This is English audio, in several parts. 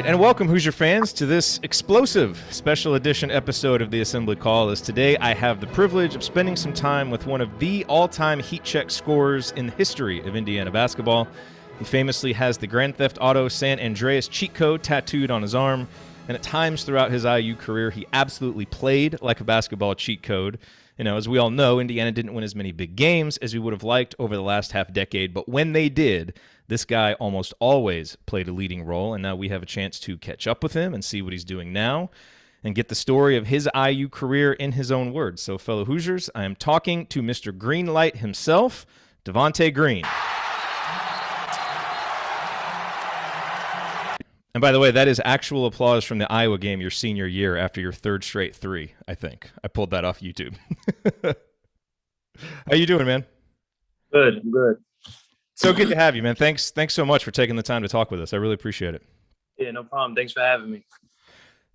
right, and welcome, Hoosier fans, to this explosive special edition episode of the Assembly Call. As today I have the privilege of spending some time with one of the all-time heat check scorers in the history of Indiana basketball. He famously has the Grand Theft Auto San Andreas cheat code tattooed on his arm, and at times throughout his IU career, he absolutely played like a basketball cheat code. You know, as we all know, Indiana didn't win as many big games as we would have liked over the last half decade, but when they did, this guy almost always played a leading role, and now we have a chance to catch up with him and see what he's doing now and get the story of his IU career in his own words. So, fellow Hoosiers, I am talking to Mr. Greenlight himself, Devonte Green. And by the way, that is actual applause from the Iowa game your senior year after your third straight three, I think. I pulled that off YouTube. How you doing, man? Good, I'm good. So good to have you, man. Thanks so much for taking the time to talk with us. I really appreciate it. Yeah, no problem. Thanks for having me.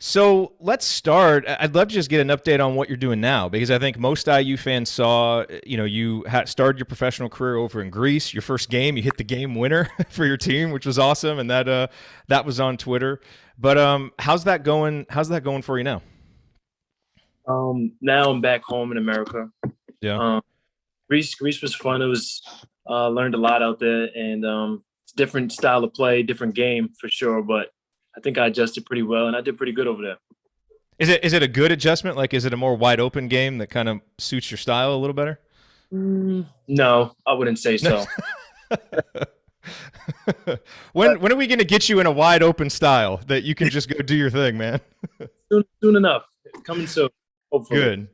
So let's start. I'd love to just get an update on what you're doing now, because I think most IU fans saw, you started your professional career over in Greece. Your first game, you hit the game winner for your team, which was awesome, and that was on Twitter. But how's that going? How's that going for you now? Now I'm back home in America. Yeah. Greece was fun. It was learned a lot out there, and it's a different style of play, different game for sure. But I think I adjusted pretty well, and I did pretty good over there. Is it a good adjustment? Like, is it a more wide open game that kind of suits your style a little better? No, I wouldn't say so. When are we going to get you in a wide open style that you can just go do your thing, man? soon enough. Coming soon, hopefully.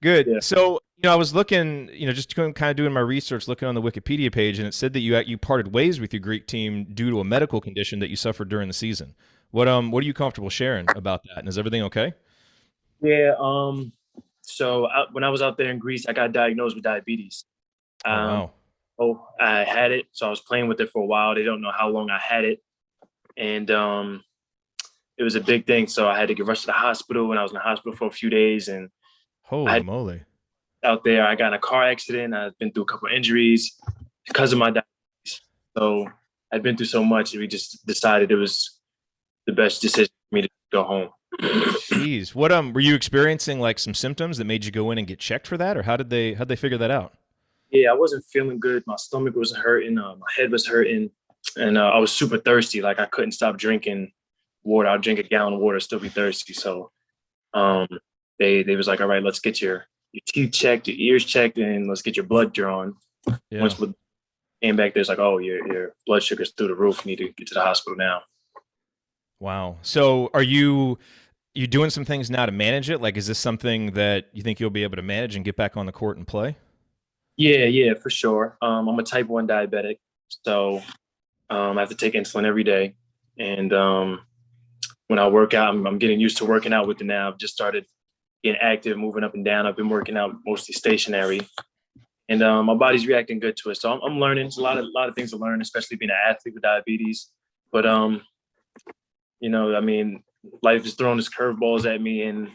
Good. Yeah. So, I was looking, just kind of doing my research, looking on the Wikipedia page, and it said that you parted ways with your Greek team due to a medical condition that you suffered during the season. What are you comfortable sharing about that? And is everything okay? Yeah. So when I was out there in Greece, I got diagnosed with diabetes. Wow. Oh, I had it, so I was playing with it for a while. They don't know how long I had it, and it was a big thing. So I had to get rushed to the hospital, and I was in the hospital for a few days. And holy moly! Out there, I got in a car accident. I've been through a couple of injuries because of my diabetes. So I'd been through so much, and we just decided it was the best decision for me to go home. Jeez, what were you experiencing, like some symptoms that made you go in and get checked for that, or how'd they figure that out? Yeah, I wasn't feeling good. My stomach was hurting. My head was hurting, and I was super thirsty. Like I couldn't stop drinking water. I'd drink a gallon of water, still be thirsty. So they was like, all right, let's get your teeth checked, your ears checked, and let's get your blood drawn. Yeah. Once we came back, there's like, oh, your blood sugar's through the roof. You need to get to the hospital now. Wow. So are you doing some things now to manage it? Like, is this something that you think you'll be able to manage and get back on the court and play? Yeah, for sure. I'm a type 1 diabetic, so I have to take insulin every day. And when I work out, I'm getting used to working out with it now. I've just started getting active, moving up and down. I've been working out mostly stationary, and my body's reacting good to it. So I'm learning. There's a lot of things to learn, especially being an athlete with diabetes. But life has thrown its curveballs at me, and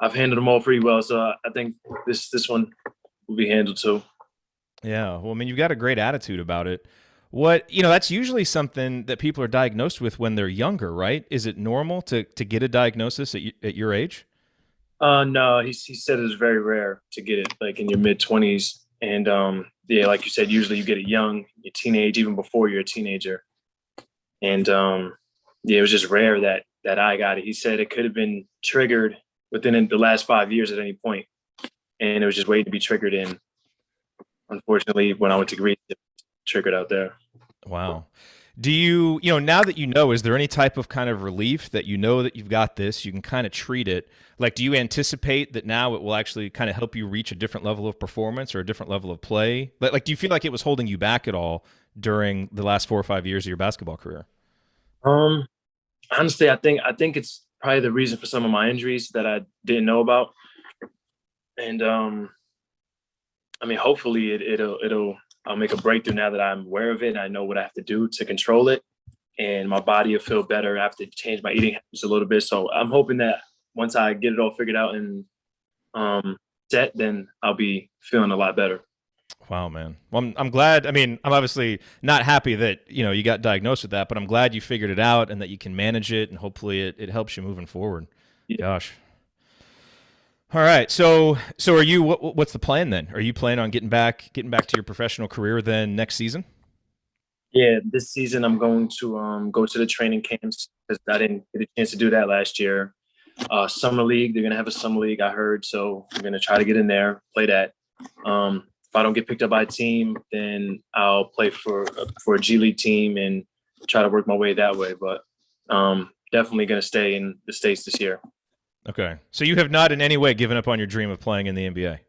I've handled them all pretty well. So I think this one will be handled too. Yeah. Well, I mean, you've got a great attitude about it. That's usually something that people are diagnosed with when they're younger, right? Is it normal to get a diagnosis at your age? No, he said it's very rare to get it like in your mid-20s. And like you said, usually you get it young, your teenage, even before you're a teenager. And it was just rare that I got it. He said it could have been triggered within the last 5 years at any point, and it was just waiting to be triggered. And unfortunately, when I went to Greece, it triggered out there. Wow. Do you now that is there any type of kind of relief that that you've got this, you can kind of treat it? Like, do you anticipate that now it will actually kind of help you reach a different level of performance or a different level of play? Like, do you feel like it was holding you back at all during the last 4 or 5 years of your basketball career? Honestly, I think it's probably the reason for some of my injuries that I didn't know about. And hopefully I'll make a breakthrough now that I'm aware of it and I know what I have to do to control it, and my body will feel better. I have to change my eating habits a little bit. So I'm hoping that once I get it all figured out and set, then I'll be feeling a lot better. Wow, man. Well, I'm glad. I mean, I'm obviously not happy that, you got diagnosed with that, but I'm glad you figured it out and that you can manage it, and hopefully it helps you moving forward. Yeah. Gosh. All right. So are you, what's the plan then? Are you planning on getting back to your professional career then next season? Yeah, this season I'm going to go to the training camps because I didn't get a chance to do that last year. Summer league, they're gonna have a summer league, I heard, so I'm gonna try to get in there, play that. If I don't get picked up by a team, then I'll play for a G League team and try to work my way that way. But definitely gonna stay in the States this year. Okay. So you have not in any way given up on your dream of playing in the NBA.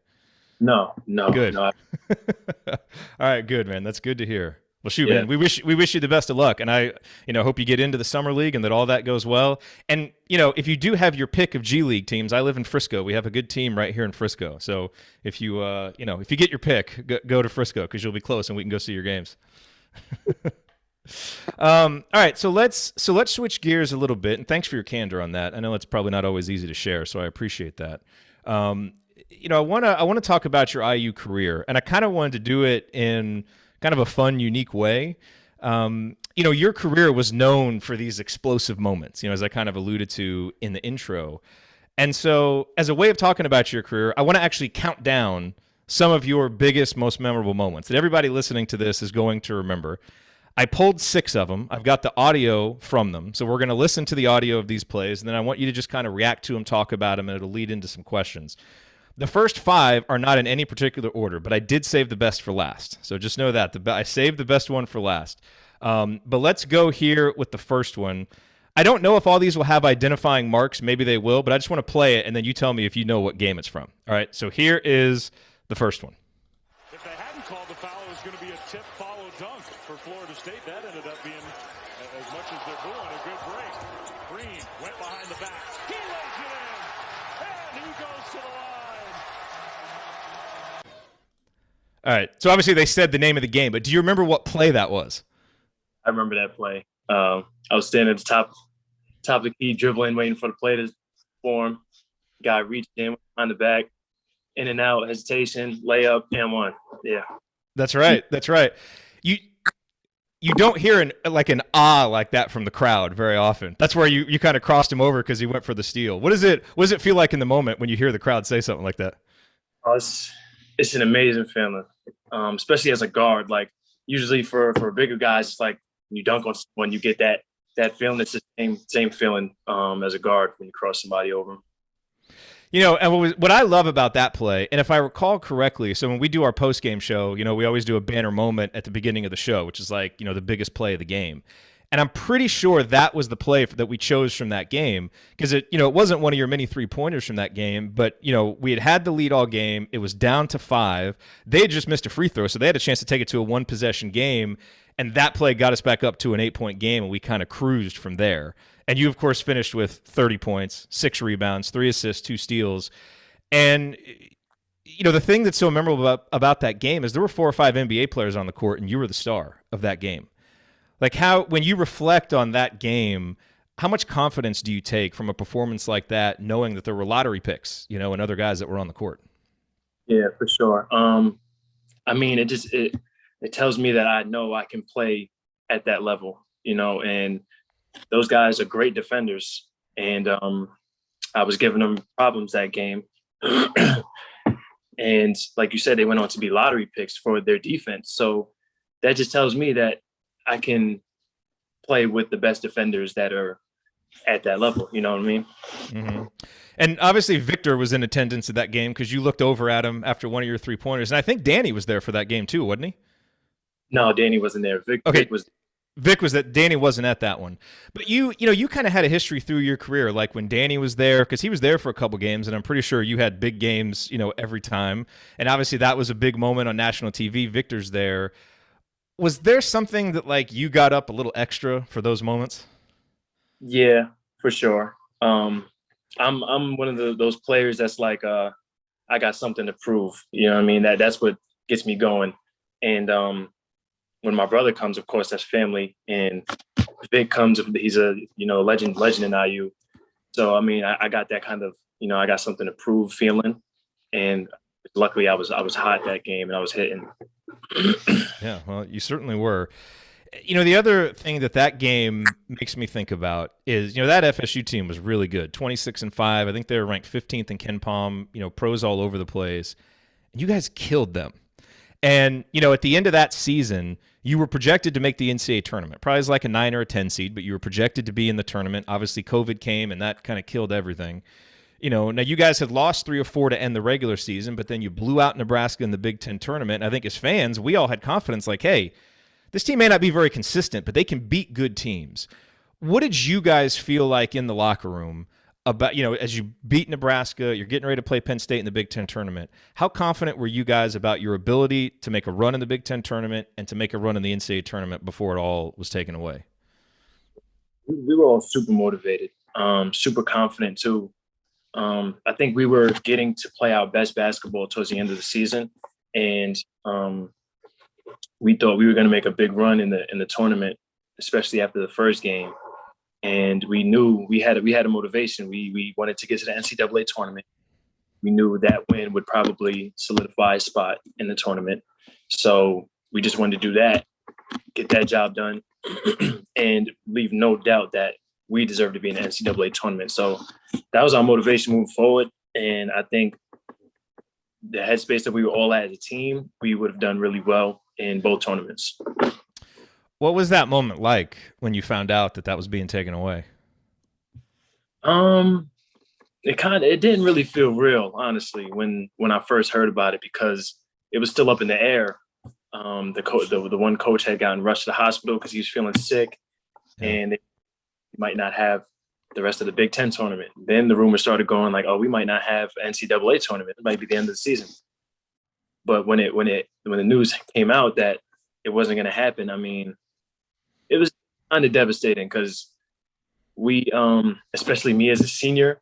No, no, Good. no. All right, good, man. That's good to hear. Well, shoot, Yeah, man. We wish you the best of luck, and I, hope you get into the summer league and that all that goes well. And if you do have your pick of G League teams, I live in Frisco. We have a good team right here in Frisco. So if you, if you get your pick, go to Frisco because you'll be close and we can go see your games. All right, so let's switch gears a little bit, and thanks for your candor on that. I know it's probably not always easy to share, so I appreciate that. I wanna talk about your IU career, and I kind of wanted to do it in kind of a fun, unique way. Your career was known for these explosive moments, as I kind of alluded to in the intro. And so, as a way of talking about your career, I want to actually count down some of your biggest, most memorable moments that everybody listening to this is going to remember. I pulled 6 of them. I've got the audio from them. So we're going to listen to the audio of these plays, and then I want you to just kind of react to them, talk about them, and it'll lead into some questions. The first 5 are not in any particular order, but I did save the best for last. So just know that. I saved the best one for last. But let's go here with the first one. I don't know if all these will have identifying marks. Maybe they will, but I just want to play it, and then you tell me if you know what game it's from. All right, so here is the first one. If they hadn't called the foul, it was going to be a tip follow dunk for Florida State. That ended up being, as much as they're booing, a good break. Crean went behind the back. He lays it in, and he goes to the line. All right, so obviously they said the name of the game, but do you remember what play that was? I remember that play. I was standing at the top of the key, dribbling, waiting for the play to form. Guy reached in behind the back, in and out, hesitation, layup, and one. Yeah. That's right. That's right. You don't hear an ah like that from the crowd very often. That's where you kind of crossed him over because he went for the steal. What does it feel like in the moment when you hear the crowd say something like that? It's an amazing feeling, especially as a guard. Like usually for bigger guys, it's like when you dunk on someone, you get that feeling. It's the same feeling as a guard when you cross somebody over. And what I love about that play, and if I recall correctly, so when we do our post-game show, we always do a banner moment at the beginning of the show, which is like, the biggest play of the game. And I'm pretty sure that was the play that we chose from that game because it wasn't one of your many 3-pointers from that game, but, we had the lead all game. It was down to 5. They had just missed a free throw, so they had a chance to take it to a 1-possession game, and that play got us back up to an 8-point game, and we kind of cruised from there. And you, of course, finished with 30 points, 6 rebounds, 3 assists, 2 steals. And, the thing that's so memorable about that game is there were 4 or 5 NBA players on the court, and you were the star of that game. Like when you reflect on that game, how much confidence do you take from a performance like that, knowing that there were lottery picks, and other guys that were on the court? Yeah, for sure. I mean, it tells me that I know I can play at that level, and those guys are great defenders, and I was giving them problems that game. And like you said, they went on to be lottery picks for their defense. So that just tells me that I can play with the best defenders that are at that level. You know what I mean? Mm-hmm. And obviously Victor was in attendance at that game because you looked over at him after one of your 3-pointers. And I think Danny was there for that game too, wasn't he? No, Danny wasn't there. Vic was that Danny wasn't at that one. But you kind of had a history through your career, like when Danny was there, because he was there for a couple games, and I'm pretty sure you had big games, every time. And obviously that was a big moment on national TV. Victor's there. Was there something that like you got up a little extra for those moments? Yeah, for sure. I'm one of those players that's like I got something to prove. You know what I mean? That's what gets me going. And when my brother comes, of course, that's family. And Vic comes, he's a legend in IU. So I mean, I got that kind of I got something to prove feeling, and Luckily, I was hot that game and I was hitting. Yeah, well, you certainly were. The other thing that game makes me think about is, that FSU team was really good, 26-5. I think they were ranked 15th in Ken Palm, pros all over the place. And you guys killed them. And, at the end of that season, you were projected to make the NCAA tournament, probably as like a 9 or a 10 seed, but you were projected to be in the tournament. Obviously, COVID came, and that kind of killed everything. Now you guys had lost 3 or 4 to end the regular season, but then you blew out Nebraska in the Big Ten tournament. And I think as fans, we all had confidence like, hey, this team may not be very consistent, but they can beat good teams. What did you guys feel like in the locker room about, as you beat Nebraska, you're getting ready to play Penn State in the Big Ten tournament? How confident were you guys about your ability to make a run in the Big Ten tournament and to make a run in the NCAA tournament before it all was taken away? We were all super motivated, super confident too. I think we were getting to play our best basketball towards the end of the season, and we thought we were going to make a big run in the tournament, especially after the first game. And we knew we had a motivation. We wanted to get to the NCAA tournament. We knew that win would probably solidify a spot in the tournament. So we just wanted to do that, get that job done, and leave no doubt that we deserve to be in the NCAA tournament. So that was our motivation moving forward. And I think the headspace that we were all at as a team, we would have done really well in both tournaments. What was that moment like when you found out that was being taken away? It didn't really feel real, honestly, when I first heard about it, because it was still up in the air. The one coach had gotten rushed to the hospital because he was feeling sick, and they might not have the rest of the Big Ten tournament. Then the rumors started going like, oh, we might not have NCAA tournament. It might be the end of the season. But when the news came out that it wasn't going to happen, I mean, it was kind of devastating because we, especially me as a senior,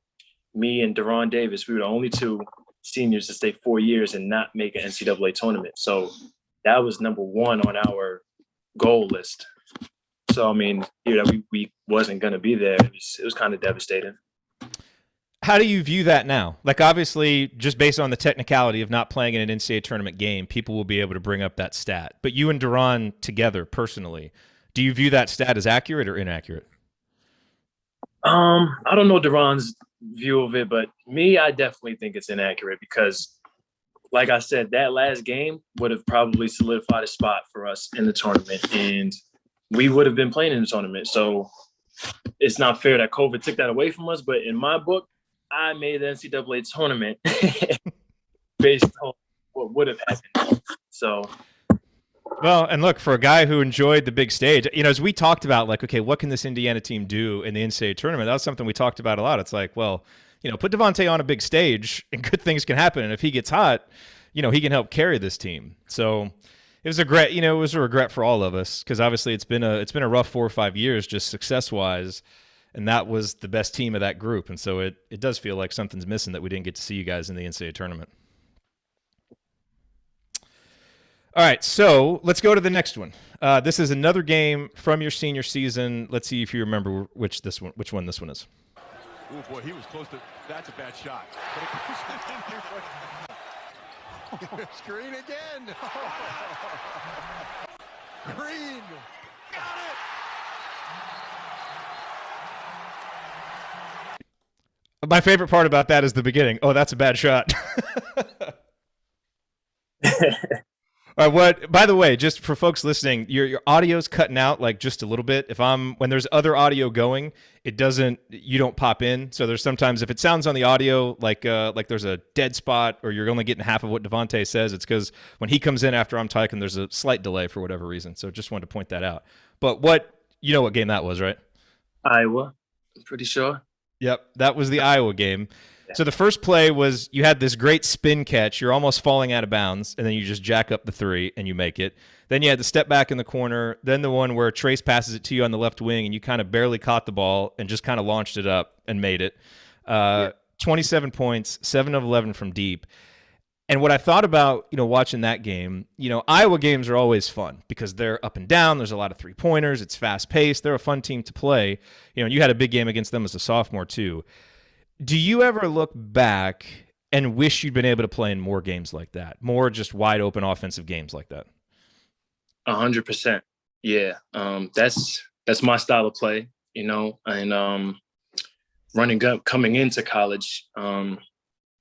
me and Deron Davis, we were the only 2 seniors to stay 4 years and not make an NCAA tournament. So that was number 1 on our goal list. So, I mean, we wasn't going to be there. It was kind of devastating. How do you view that now? Like, obviously, just based on the technicality of not playing in an NCAA tournament game, people will be able to bring up that stat. But you and Deron together, personally, do you view that stat as accurate or inaccurate? I don't know Deron's view of it, but me, I definitely think it's inaccurate because, like I said, that last game would have probably solidified a spot for us in the tournament, and we would have been playing in the tournament. So it's not fair that COVID took that away from us. But in my book, I made the NCAA tournament based on what would have happened. So, well, and look, for a guy who enjoyed the big stage, as we talked about, like, okay, what can this Indiana team do in the NCAA tournament? That was something we talked about a lot. It's like, well, put Devonte on a big stage and good things can happen. And if he gets hot, he can help carry this team. So it was a regret for all of us because obviously it's been a rough 4 or 5 years just success-wise. And that was the best team of that group. And so it does feel like something's missing that we didn't get to see you guys in the NCAA tournament. All right, so let's go to the next one. This is another game from your senior season. Let's see if you remember which one this one is. Oh, boy, he was close to – that's a bad shot. Screen again. Crean. Got it. My favorite part about that is the beginning. Oh, that's a bad shot. All right, by the way, just for folks listening, your audio's cutting out like just a little bit. When there's other audio going, you don't pop in. So there's sometimes if it sounds on the audio like there's a dead spot or you're only getting half of what Devonte says, it's because when he comes in after I'm talking, there's a slight delay for whatever reason. So just wanted to point that out. But what game that was, right? Iowa, I'm pretty sure. Yep, that was the Iowa game. So the first play was you had this great spin catch. You're almost falling out of bounds, and then you just jack up the 3, and you make it. Then you had the step back in the corner. Then the one where Trace passes it to you on the left wing, and you kind of barely caught the ball and just kind of launched it up and made it. 27 points, 7 of 11 from deep. And what I thought about, watching that game, Iowa games are always fun because they're up and down. There's a lot of 3-pointers. It's fast-paced. They're a fun team to play. You had a big game against them as a sophomore, too. Do you ever look back and wish you'd been able to play in more games like that, more just wide open offensive games like that? 100%. Yeah. That's my style of play, and running gun coming into college.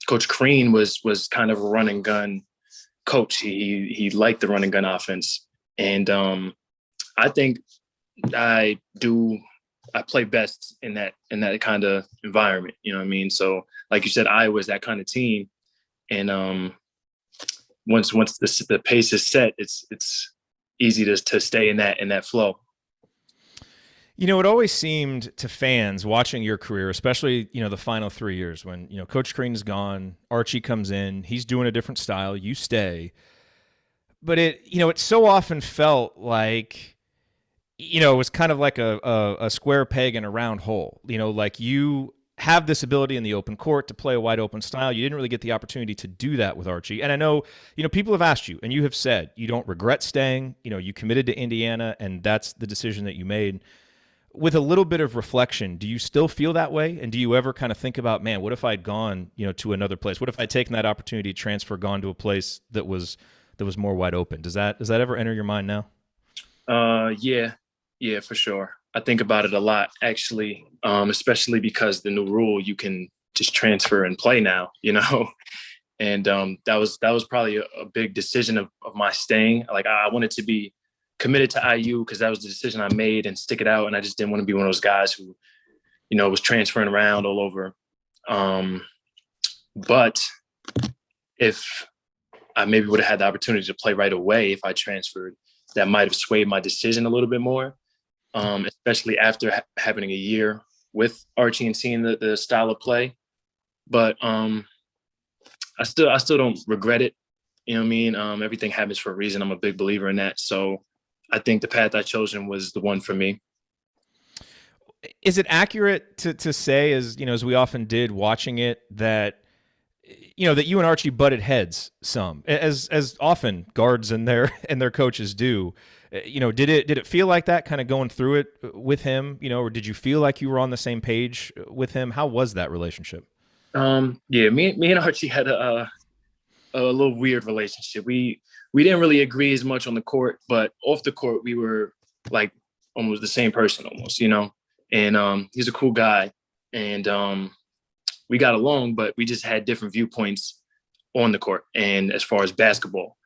Coach Crean was kind of a run and gun coach. He liked the run and gun offense. And I think I play best in that kind of environment. You know what I mean? So like you said, Iowa's that kind of team. And once the pace is set, it's easy to stay in that flow. It always seemed to fans watching your career, especially, the final 3 years when, Coach Crean is gone, Archie comes in, he's doing a different style, you stay. But it so often felt like, it was kind of like a square peg in a round hole. Like you have this ability in the open court to play a wide open style. You didn't really get the opportunity to do that with Archie. And I know, people have asked you and you have said you don't regret staying. You committed to Indiana and that's the decision that you made. With a little bit of reflection, do you still feel that way? And do you ever kind of think about, man, what if I'd gone, to another place? What if I'd taken that opportunity to transfer, gone to a place that was more wide open? Does that ever enter your mind now? Yeah, for sure. I think about it a lot, actually, especially because the new rule, you can just transfer and play now, and that was probably a big decision of my staying. Like I wanted to be committed to IU because that was the decision I made and stick it out. And I just didn't want to be one of those guys who, was transferring around all over. But if I maybe would have had the opportunity to play right away if I transferred, that might have swayed my decision a little bit more, especially after having a year with Archie and seeing the style of play. But I still don't regret it. You know what I mean? Everything happens for a reason. I'm a big believer in that. So I think the path I chosen was the one for me. Is it accurate to say, as we often did watching it, that that you and Archie butted heads some, as often guards and their coaches do? Did it feel like that kind of going through it with him? Or did you feel like you were on the same page with him? How was that relationship? Yeah, me and Archie had a little weird relationship. We didn't really agree as much on the court, but off the court, we were like almost the same person almost, and he's a cool guy. And we got along, but we just had different viewpoints on the court and as far as basketball.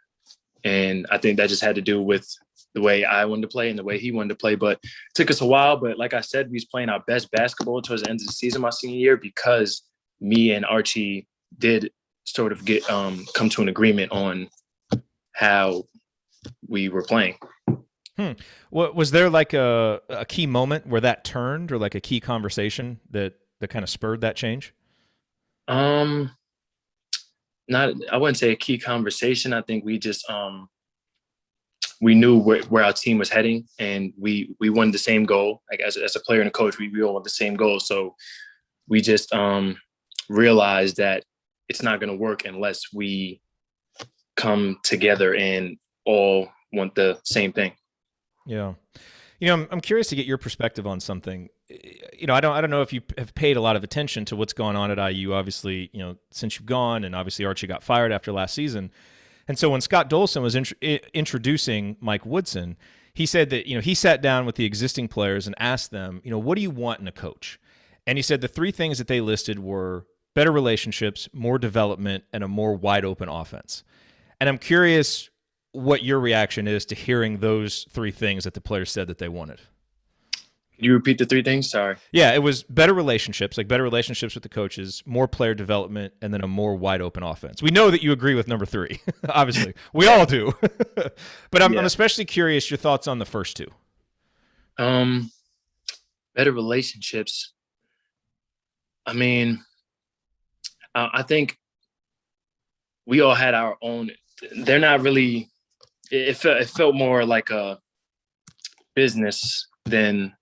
And I think that just had to do with the way I wanted to play and the way he wanted to play. But it took us a while. But like I said, we was playing our best basketball towards the end of the season my senior year because me and Archie did sort of get come to an agreement on how we were playing. Was there like a key moment where that turned, or like a key conversation that kind of spurred that change? I wouldn't say a key conversation. I think we just we knew where our team was heading, and we wanted the same goal. Like as a player and a coach, we all want the same goal. So we just realized that it's not going to work unless we come together and all want the same thing. Yeah. I'm curious to get your perspective on something. I don't know if you have paid a lot of attention to what's going on at IU, obviously, since you've gone, and obviously Archie got fired after last season. And so when Scott Dolson was introducing Mike Woodson, he said that, he sat down with the existing players and asked them, what do you want in a coach? And he said the three things that they listed were better relationships, more development, and a more wide open offense. And I'm curious what your reaction is to hearing those three things that the players said that they wanted. Can you repeat the three things? Sorry. Yeah, it was better relationships, like better relationships with the coaches, more player development, and then a more wide open offense. We know that you agree with number three, obviously. We all do. But I'm especially curious your thoughts on the first two. Better relationships. I mean, I think we all had our own. They're not really. It felt more like a business than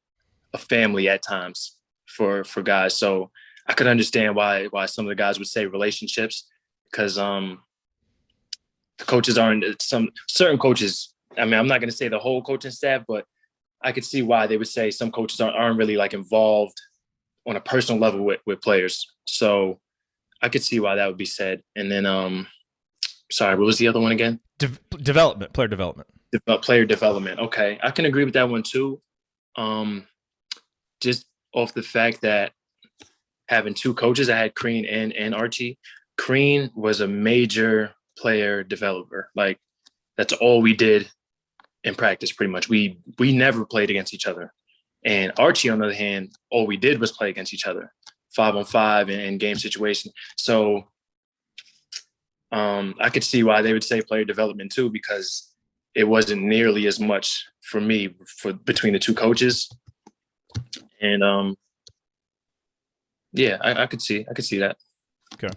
a family at times for guys. So I could understand why some of the guys would say relationships, because the coaches aren't, some certain coaches. I mean, I'm not going to say the whole coaching staff, but I could see why they would say some coaches aren't really like involved on a personal level with players. So I could see why that would be said. And then, sorry, what was the other one again? Development, player development. Player development. Okay, I can agree with that one too. Just off the fact that having two coaches, I had Crean and Archie. Crean was a major player developer. Like, that's all we did in practice, pretty much. We never played against each other. And Archie, on the other hand, all we did was play against each other, 5-on-5 in game situation. So I could see why they would say player development too, because it wasn't nearly as much for me between the two coaches. And yeah, I could see that. Okay.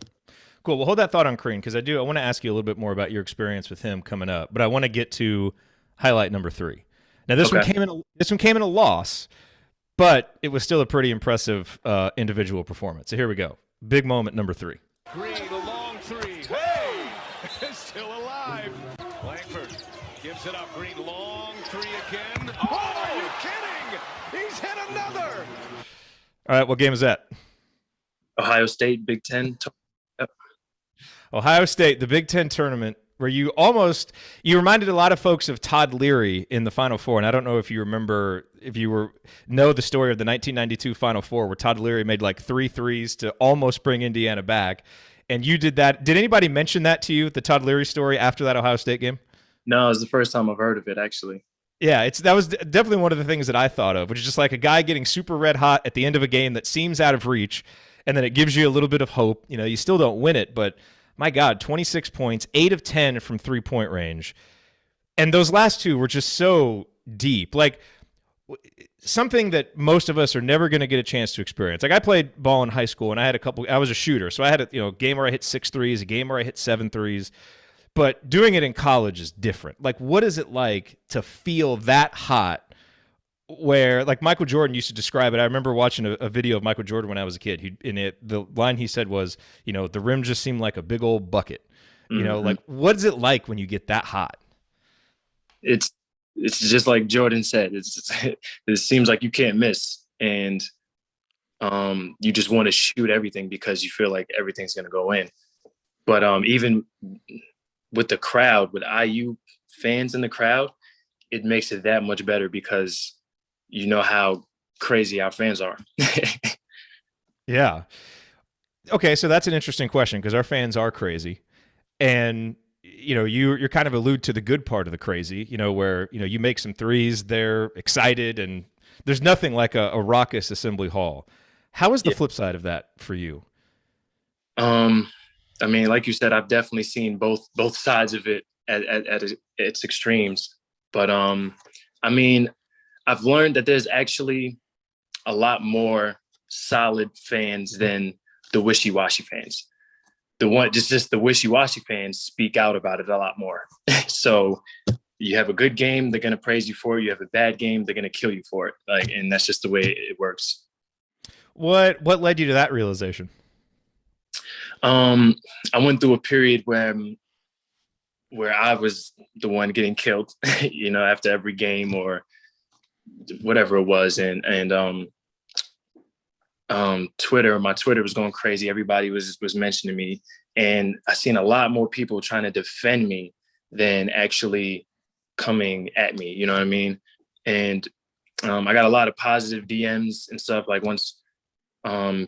Cool. Well, hold that thought on Crean, because I want to ask you a little bit more about your experience with him coming up, but I want to get to highlight number 3. Now, this one came in a loss, but it was still a pretty impressive individual performance. So here we go. Big moment number 3. Green, a long 3. Hey, still alive. Langford gives it up. Green, long 3 again. Oh, are you kidding? He's hit another. All right, what game is that? Ohio State, Big Ten. Ohio State, the Big Ten tournament, where you reminded a lot of folks of Todd Leary in the Final Four. And I don't know if you remember, know the story of the 1992 Final Four, where Todd Leary made like 3 threes to almost bring Indiana back. And you did that. Did anybody mention that to you, the Todd Leary story, after that Ohio State game? No, it was the first time I've heard of it, actually. Yeah, that was definitely one of the things that I thought of, which is just like a guy getting super red hot at the end of a game that seems out of reach, and then it gives you a little bit of hope. You know, you still don't win it, but my God, 26 points, 8 of 10 from 3-point range. And those last 2 were just so deep. Like, something that most of us are never going to get a chance to experience. Like, I played ball in high school, and I was a shooter. So I had a game where I hit 6 threes, a game where I hit 7 threes. But doing it in college is different. Like, what is it like to feel that hot, where, like, Michael Jordan used to describe it? I remember watching a video of Michael Jordan when I was a kid. The line he said was, the rim just seemed like a big old bucket. Like, what is it like when you get that hot? It's just like Jordan said. It seems like you can't miss, and you just want to shoot everything because you feel like everything's going to go in. But even with the crowd, with IU fans in the crowd, it makes it that much better because you know how crazy our fans are. Yeah. Okay, so that's an interesting question, because our fans are crazy. And, you're kind of allude to the good part of the crazy, where, you make some threes, they're excited, and there's nothing like a raucous Assembly Hall. How is the flip side of that for you? I mean, like you said, I've definitely seen both sides of it at its extremes. But, I mean, I've learned that there's actually a lot more solid fans than the wishy-washy fans. Just the wishy-washy fans speak out about it a lot more. So you have a good game, they're going to praise you for it. You have a bad game, they're going to kill you for it. And that's just the way it works. What led you to that realization? I went through a period where I was the one getting killed, after every game or whatever it was. And my Twitter was going crazy. Everybody was mentioning me, and I seen a lot more people trying to defend me than actually coming at me. You know what I mean? And I got a lot of positive DMs and stuff. Like, once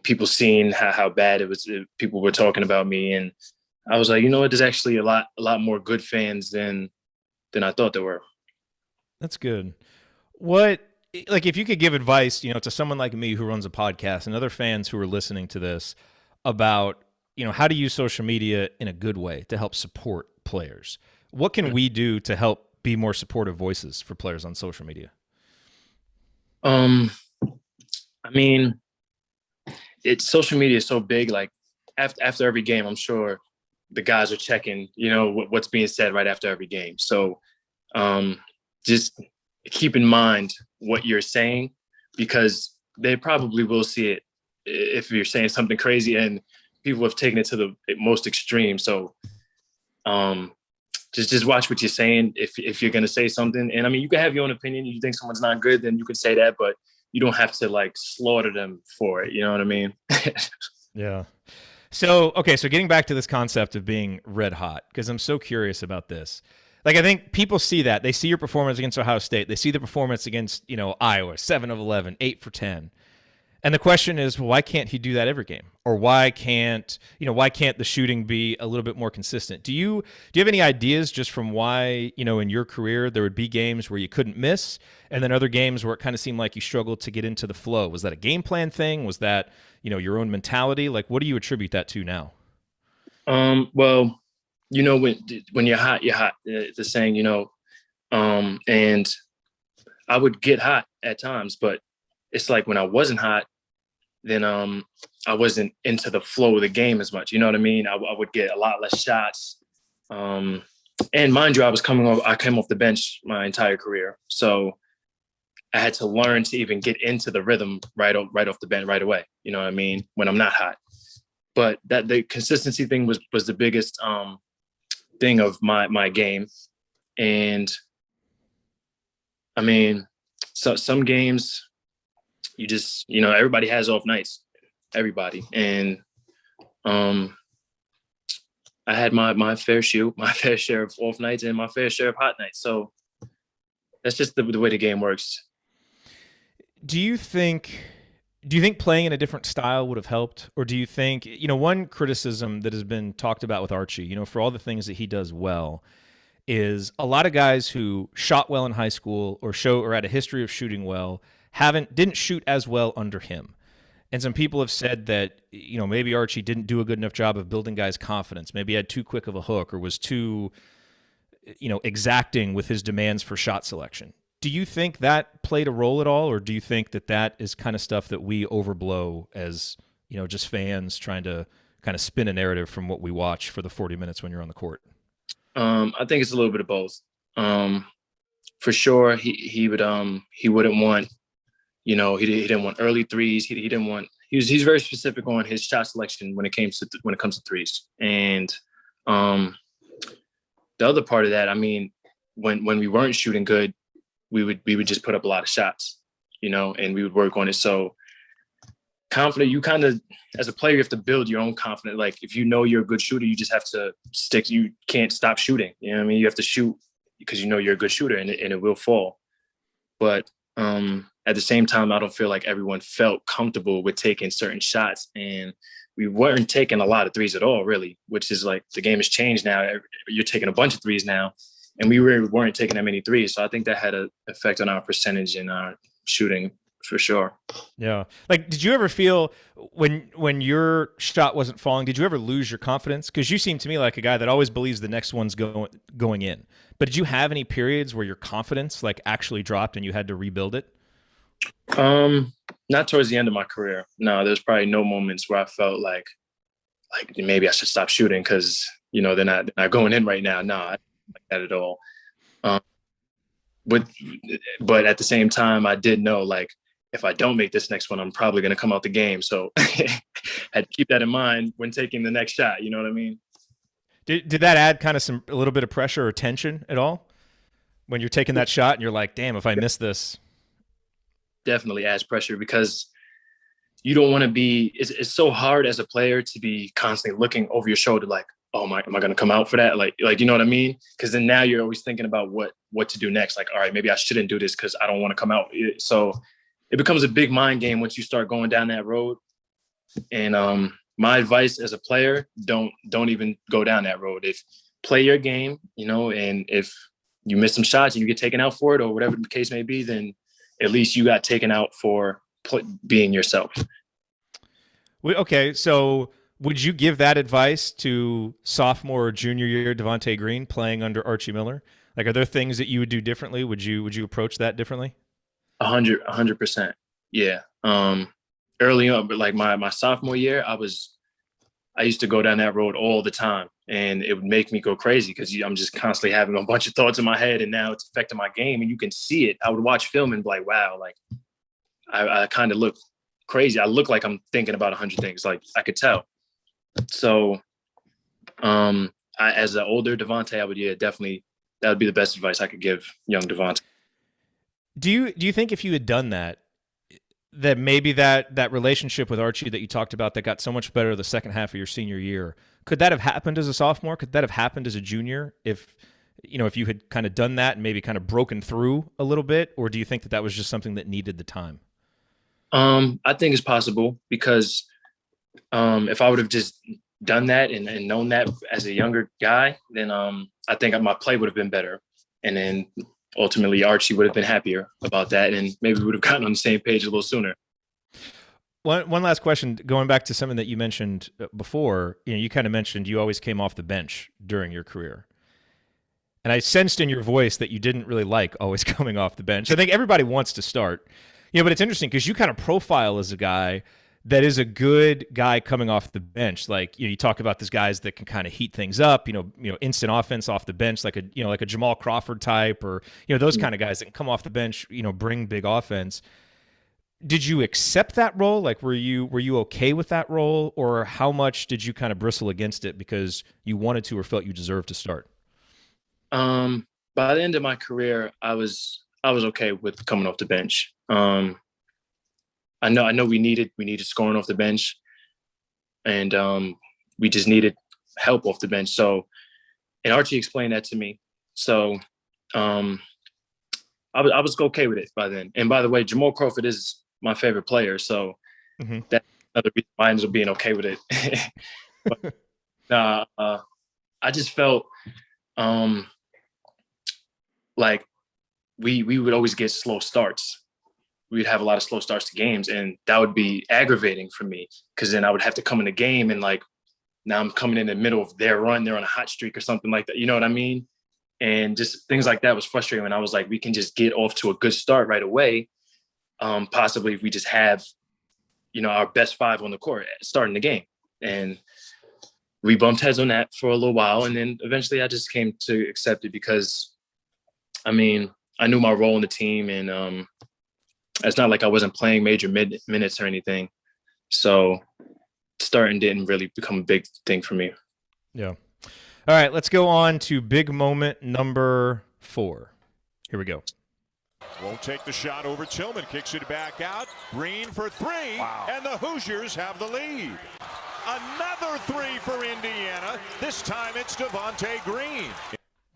people seen how bad it was, people were talking about me, and I was like, you know what? There's actually a lot more good fans than I thought there were. That's good. If you could give advice, to someone like me who runs a podcast and other fans who are listening to this about, how to use social media in a good way to help support players, what can we do to help be more supportive voices for players on social media? I mean, social media is so big. Like, after every game, I'm sure the guys are checking, what's being said right after every game. So just keep in mind what you're saying, because they probably will see it if you're saying something crazy, and people have taken it to the most extreme. So just watch what you're saying if you're going to say something. And I mean, you can have your own opinion. You think someone's not good, then you can say that, but you don't have to like slaughter them for it. You know what I mean? Yeah. So, okay, so getting back to this concept of being red hot, because I'm so curious about this. Like, I think people see that. They see your performance against Ohio State. They see the performance against, Iowa, 7 of 11, 8 for 10. And the question is, well, why can't he do that every game? Or why can't the shooting be a little bit more consistent? Do you have any ideas just from why, in your career there would be games where you couldn't miss and then other games where it kind of seemed like you struggled to get into the flow? Was that a game plan thing? Was that, your own mentality? Like, what do you attribute that to now? Well, when you're hot, you're hot. The saying, and I would get hot at times, but it's like when I wasn't hot, then I wasn't into the flow of the game as much. You know what I mean? I would get a lot less shots. And mind you, I came off the bench my entire career, so I had to learn to even get into the rhythm right off the bench right away. You know what I mean? When I'm not hot, but that the consistency thing was the biggest thing of my game, and I mean, so some games you just everybody has off nights, everybody, and I had my fair share of off nights and my fair share of hot nights. So that's just the way the game works. Do you think playing in a different style would have helped? Or do you think, one criticism that has been talked about with Archie, for all the things that he does well, is a lot of guys who shot well in high school or had a history of shooting well didn't shoot as well under him. And some people have said that, maybe Archie didn't do a good enough job of building guys' confidence. Maybe he had too quick of a hook or was too, exacting with his demands for shot selection. Do you think that played a role at all? Or do you think that is kind of stuff that we overblow as, just fans trying to kind of spin a narrative from what we watch for the 40 minutes when you're on the court? I think it's a little bit of both. For sure, he wouldn't want, he didn't want early threes. He didn't want. He's very specific on his shot selection when it comes to threes. And the other part of that, I mean, when we weren't shooting good, we would just put up a lot of shots, and we would work on it. So confident, you kind of, as a player, you have to build your own confidence. Like if you're a good shooter, you just have to stick. You can't stop shooting. You know what I mean? You have to shoot because you're a good shooter, and it will fall. But at the same time, I don't feel like everyone felt comfortable with taking certain shots, and we weren't taking a lot of threes at all, really. Which is like the game has changed now. You're taking a bunch of threes now, and we really weren't taking that many threes. So I think that had an effect on our percentage and our shooting for sure. Yeah. Like, did you ever feel when your shot wasn't falling, did you ever lose your confidence? Because you seem to me like a guy that always believes the next one's going in. But did you have any periods where your confidence like actually dropped and you had to rebuild it? Not towards the end of my career. No, there's probably no moments where I felt like maybe I should stop shooting because they're not going in right now. No, I don't like that at all. But at the same time, I did know like if I don't make this next one, I'm probably going to come out the game. So I had to keep that in mind when taking the next shot. You know what I mean? Did that add kind of a little bit of pressure or tension at all when you're taking that shot and you're like, damn, if I miss this? Definitely adds pressure because you don't want to be, it's so hard as a player to be constantly looking over your shoulder like, oh my, am I going to come out for that? Like, you know what I mean? Because then now you're always thinking about what to do next. Like, all right, maybe I shouldn't do this because I don't want to come out. So it becomes a big mind game once you start going down that road. And my advice as a player, don't even go down that road. If play your game, and if you miss some shots and you get taken out for it or whatever the case may be, then at least you got taken out for being yourself. Okay, so would you give that advice to sophomore or junior year Devonte Green playing under Archie Miller? Like, are there things that you would do differently? Would you approach that differently? 100%. Yeah. Early on, but like my sophomore year, I used to go down that road all the time, and it would make me go crazy because I'm just constantly having a bunch of thoughts in my head, and now it's affecting my game, and you can see it. I would watch film and be like, wow, like I kind of look crazy. I look like I'm thinking about 100 things. Like I could tell. So, as an older Devonte, definitely that would be the best advice I could give young Devonte. Do you think if you had done that, that maybe that relationship with Archie that you talked about that got so much better the second half of your senior year, could that have happened as a sophomore? Could that have happened as a junior if you had kind of done that and maybe kind of broken through a little bit, or do you think that was just something that needed the time? I think it's possible because if I would have just done that and known that as a younger guy, then I think my play would have been better. And then ultimately Archie would have been happier about that, and maybe we would have gotten on the same page a little sooner. One last question, going back to something that you mentioned before. You kind of mentioned you always came off the bench during your career. And I sensed in your voice that you didn't really like always coming off the bench. I think everybody wants to start. But it's interesting because you kind of profile as a guy that is a good guy coming off the bench. Like, you talk about these guys that can kind of heat things up, instant offense off the bench, like a Jamal Crawford type, or, those kind of guys that can come off the bench, bring big offense. Did you accept that role? Like, were you okay with that role, or how much did you kind of bristle against it because you wanted to or felt you deserved to start? By the end of my career, I was okay with coming off the bench. I know we needed scoring off the bench, and we just needed help off the bench. So, and Archie explained that to me. So, I was okay with it by then. And by the way, Jamal Crawford is my favorite player, so that's another reason why I ended up being okay with it. But, I just felt like we would always get slow starts. We'd have a lot of slow starts to games, and that would be aggravating for me because then I would have to come in the game and like now I'm coming in the middle of their run, they're on a hot streak or something like that. You know what I mean? And just things like that was frustrating. And I was like, we can just get off to a good start right away. Possibly if we just have, our best five on the court starting the game. And we bumped heads on that for a little while. And then eventually I just came to accept it because, I knew my role in the team, and it's not like I wasn't playing major minutes or anything. So starting didn't really become a big thing for me. Yeah. All right, let's go on to big moment number 4. Here we go. Won't take the shot over Tillman. Kicks it back out. Green for 3. Wow. And the Hoosiers have the lead. Another 3 for Indiana. This time it's Devonte Green.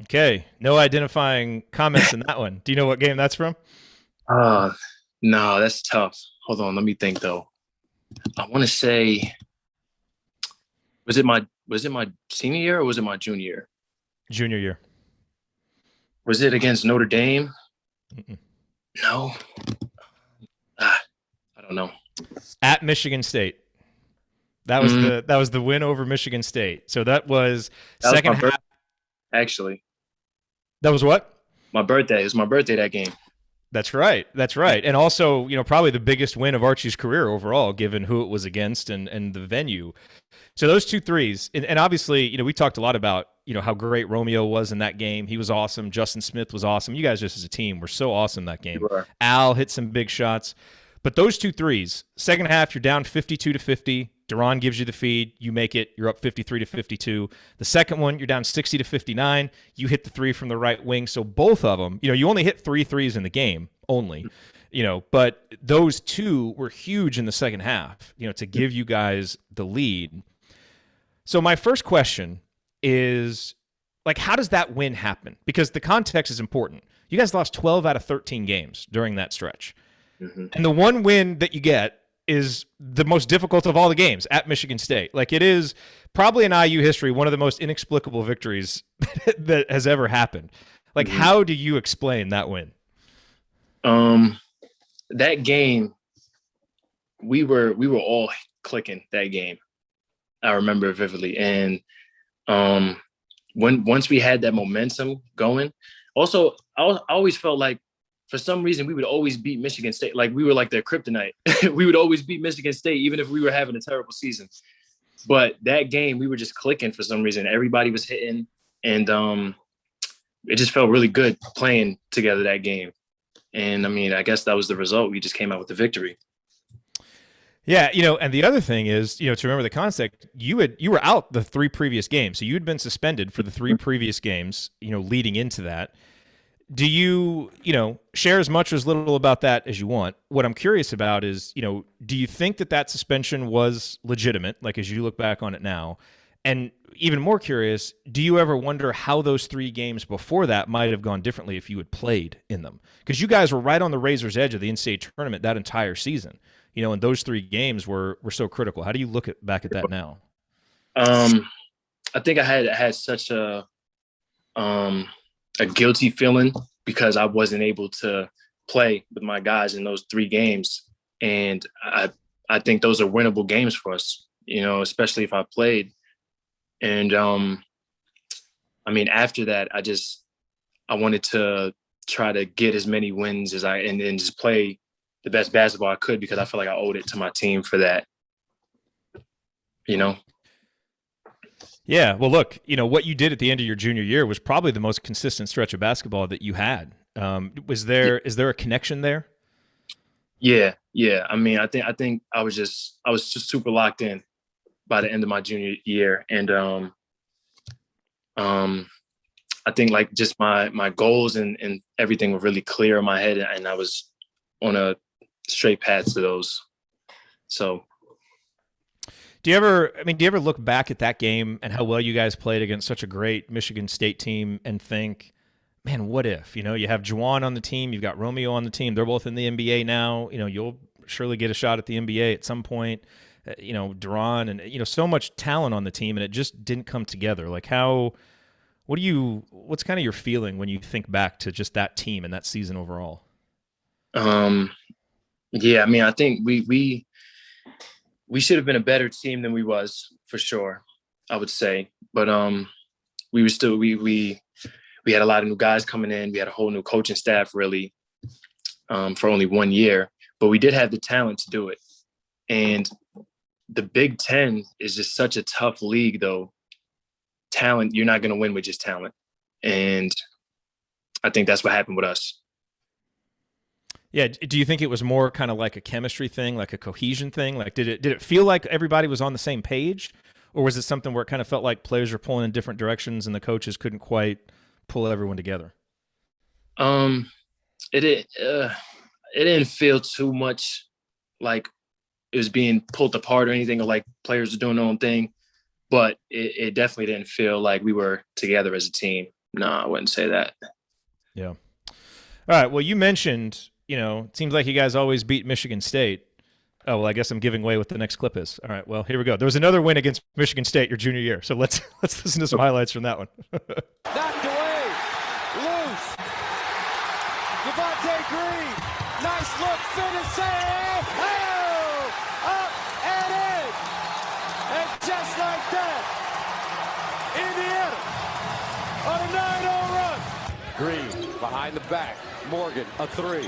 Okay, no identifying comments in that one. Do you know what game that's from? No, that's tough. Hold on, let me think though. I want to say, was it my senior year or was it my junior year? Junior year. Was it against Notre Dame? Mm-mm. No. I don't know. At Michigan State. That was the win over Michigan State. So that was second half. Actually. That was what? My birthday. It was my birthday that game. That's right. And also, probably the biggest win of Archie's career overall, given who it was against and the venue. So those 2 threes, and obviously, we talked a lot about, how great Romeo was in that game. He was awesome. Justin Smith was awesome. You guys just as a team were so awesome that game. Sure. Al hit some big shots. But those 2 threes, second half, you're down 52-50. Jerod gives you the feed. You make it. You're up 53-52. The second one, you're down 60-59. You hit the 3 from the right wing. So both of them, you only hit 3 threes in the game only, but those 2 were huge in the second half, to give you guys the lead. So my first question is, like, how does that win happen? Because the context is important. You guys lost 12 out of 13 games during that stretch. Mm-hmm. And the one win that you get is the most difficult of all the games at Michigan State. Like, it is probably in IU history one of the most inexplicable victories that has ever happened. Like, how do you explain that win? That game, we were all clicking that game. I remember it vividly. And once we had that momentum going, also I always felt like for some reason we would always beat Michigan State. Like, we were like their kryptonite. We would always beat Michigan State, even if we were having a terrible season. But that game, we were just clicking for some reason. Everybody was hitting, and it just felt really good playing together that game. And I guess that was the result. We just came out with the victory. Yeah, and the other thing is, to remember the context, you were out the 3 previous games. So you had been suspended for the 3 previous games, leading into that. do you, share as much or as little about that as you want? What I'm curious about is, do you think that suspension was legitimate, like as you look back on it now? And even more curious, do you ever wonder how those 3 games before that might have gone differently if you had played in them? Because you guys were right on the razor's edge of the NCAA tournament that entire season, and those 3 games were so critical. How do you look back at that now? I think I had such a guilty feeling because I wasn't able to play with my guys in those 3 games. And I think those are winnable games for us, especially if I played. And after that, I wanted to try to get as many wins as and just play the best basketball I could because I feel like I owed it to my team for that. Yeah, well, look, what you did at the end of your junior year was probably the most consistent stretch of basketball that you had. Is there a connection there? Yeah. I think I was just super locked in by the end of my junior year, and I think like just my goals and everything were really clear in my head, and I was on a straight path to those. So. Do you ever look back at that game and how well you guys played against such a great Michigan State team and think, man, what if? You have Juwan on the team, you've got Romeo on the team. They're both in the NBA now. You'll surely get a shot at the NBA at some point. Duran and so much talent on the team, and it just didn't come together. Like what's kind of your feeling when you think back to just that team and that season overall? Yeah, I think we should have been a better team than we was, for sure, I would say. But we were still we had a lot of new guys coming in. We had a whole new coaching staff, really, for only 1 year. But we did have the talent to do it. And the Big Ten is just such a tough league, though. Talent, you're not going to win with just talent. And I think that's what happened with us. Yeah. Do you think it was more kind of like a chemistry thing, like a cohesion thing? Like, did it feel like everybody was on the same page, or was it something where it kind of felt like players were pulling in different directions and the coaches couldn't quite pull everyone together? It didn't feel too much like it was being pulled apart or anything, or like players were doing their own thing, but it definitely didn't feel like we were together as a team. No, I wouldn't say that. Yeah. All right. Well, you mentioned, it seems like you guys always beat Michigan State. Oh, well, I guess I'm giving away what the next clip is. All right, well, here we go. There was another win against Michigan State your junior year, so let's listen to some highlights from that one. Knocked away, loose. Devonte Green, nice look, finish, save. Oh, up and in. And just like that, Indiana on a 9-0 run. Green behind the back. Morgan, a 3.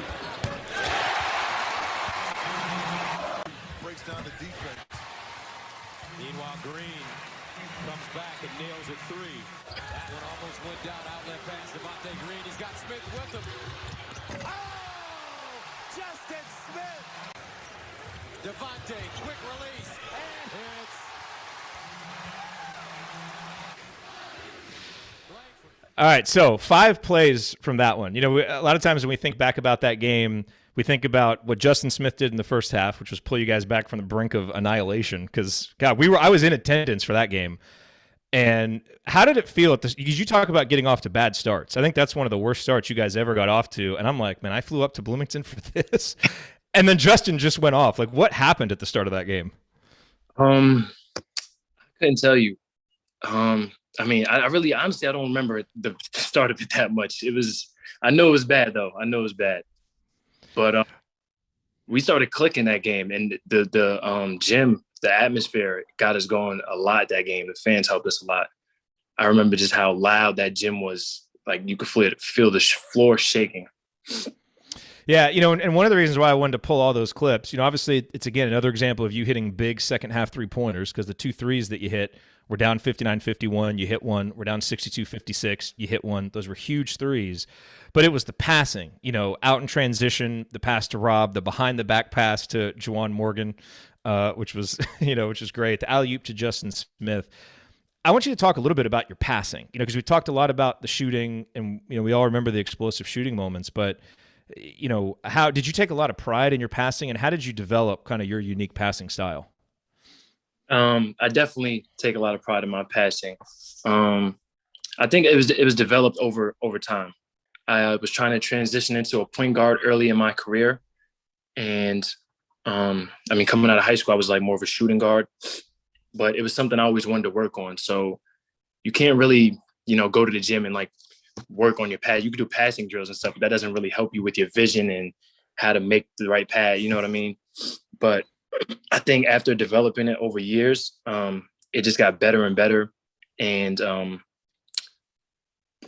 Breaks down the defense. Meanwhile, Green comes back and nails a 3. That one almost went down, outlet pass. Devonte Green, he's got Smith with him. Oh! Justin Smith! Devonte, quick release, and hits. All right, so 5 plays from that one. A lot of times when we think back about that game, we think about what Justin Smith did in the first half, which was pull you guys back from the brink of annihilation. Because God, I was in attendance for that game. And how did it feel because you talk about getting off to bad starts? I think that's one of the worst starts you guys ever got off to. And I'm like, man, I flew up to Bloomington for this, and then Justin just went off. Like, what happened at the start of that game? I couldn't tell you. I really, honestly, I don't remember the start of it that much. I know it was bad, though. I know it was bad. But we started clicking that game, and the gym, the atmosphere got us going a lot that game. The fans helped us a lot. I remember just how loud that gym was. Like, you could feel the floor shaking. Yeah, and one of the reasons why I wanted to pull all those clips, obviously it's, again, another example of you hitting big second half 3-pointers, because the 2 threes that you hit were down 59-51. You hit one. We're down 62-56. You hit one. Those were huge threes. But it was the passing, out in transition, the pass to Rob, the behind-the-back pass to Juwan Morgan, which was, which is great. The alley-oop to Justin Smith. I want you to talk a little bit about your passing, because we talked a lot about the shooting and, we all remember the explosive shooting moments, but, how did you take a lot of pride in your passing, and how did you develop kind of your unique passing style? I definitely take a lot of pride in my passing. I think it was developed over time. I was trying to transition into a point guard early in my career. And coming out of high school, I was like more of a shooting guard, but it was something I always wanted to work on. So you can't really, go to the gym and like work on your pass. You can do passing drills and stuff, but that doesn't really help you with your vision and how to make the right pass. You know what I mean? But I think after developing it over years, it just got better and better. And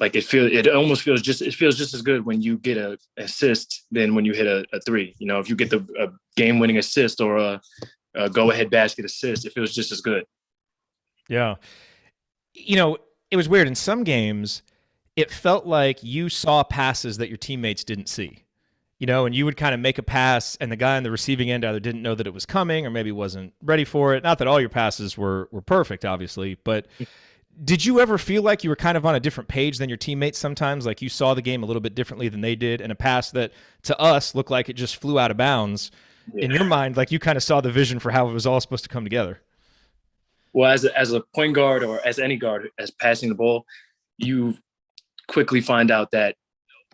it almost feels just as good when you get an assist than when you hit a three. If you get a game-winning assist or a go-ahead basket assist, it feels just as good. Yeah. It was weird. In some games, it felt like you saw passes that your teammates didn't see. And you would kind of make a pass, and the guy on the receiving end either didn't know that it was coming or maybe wasn't ready for it. Not that all your passes were perfect, obviously, but did you ever feel like you were kind of on a different page than your teammates sometimes? Like you saw the game a little bit differently than they did, and a pass that to us looked like it just flew out of bounds. Yeah. In your mind, like you kind of saw the vision for how it was all supposed to come together. Well, as a point guard or as any guard, as passing the ball, you quickly find out that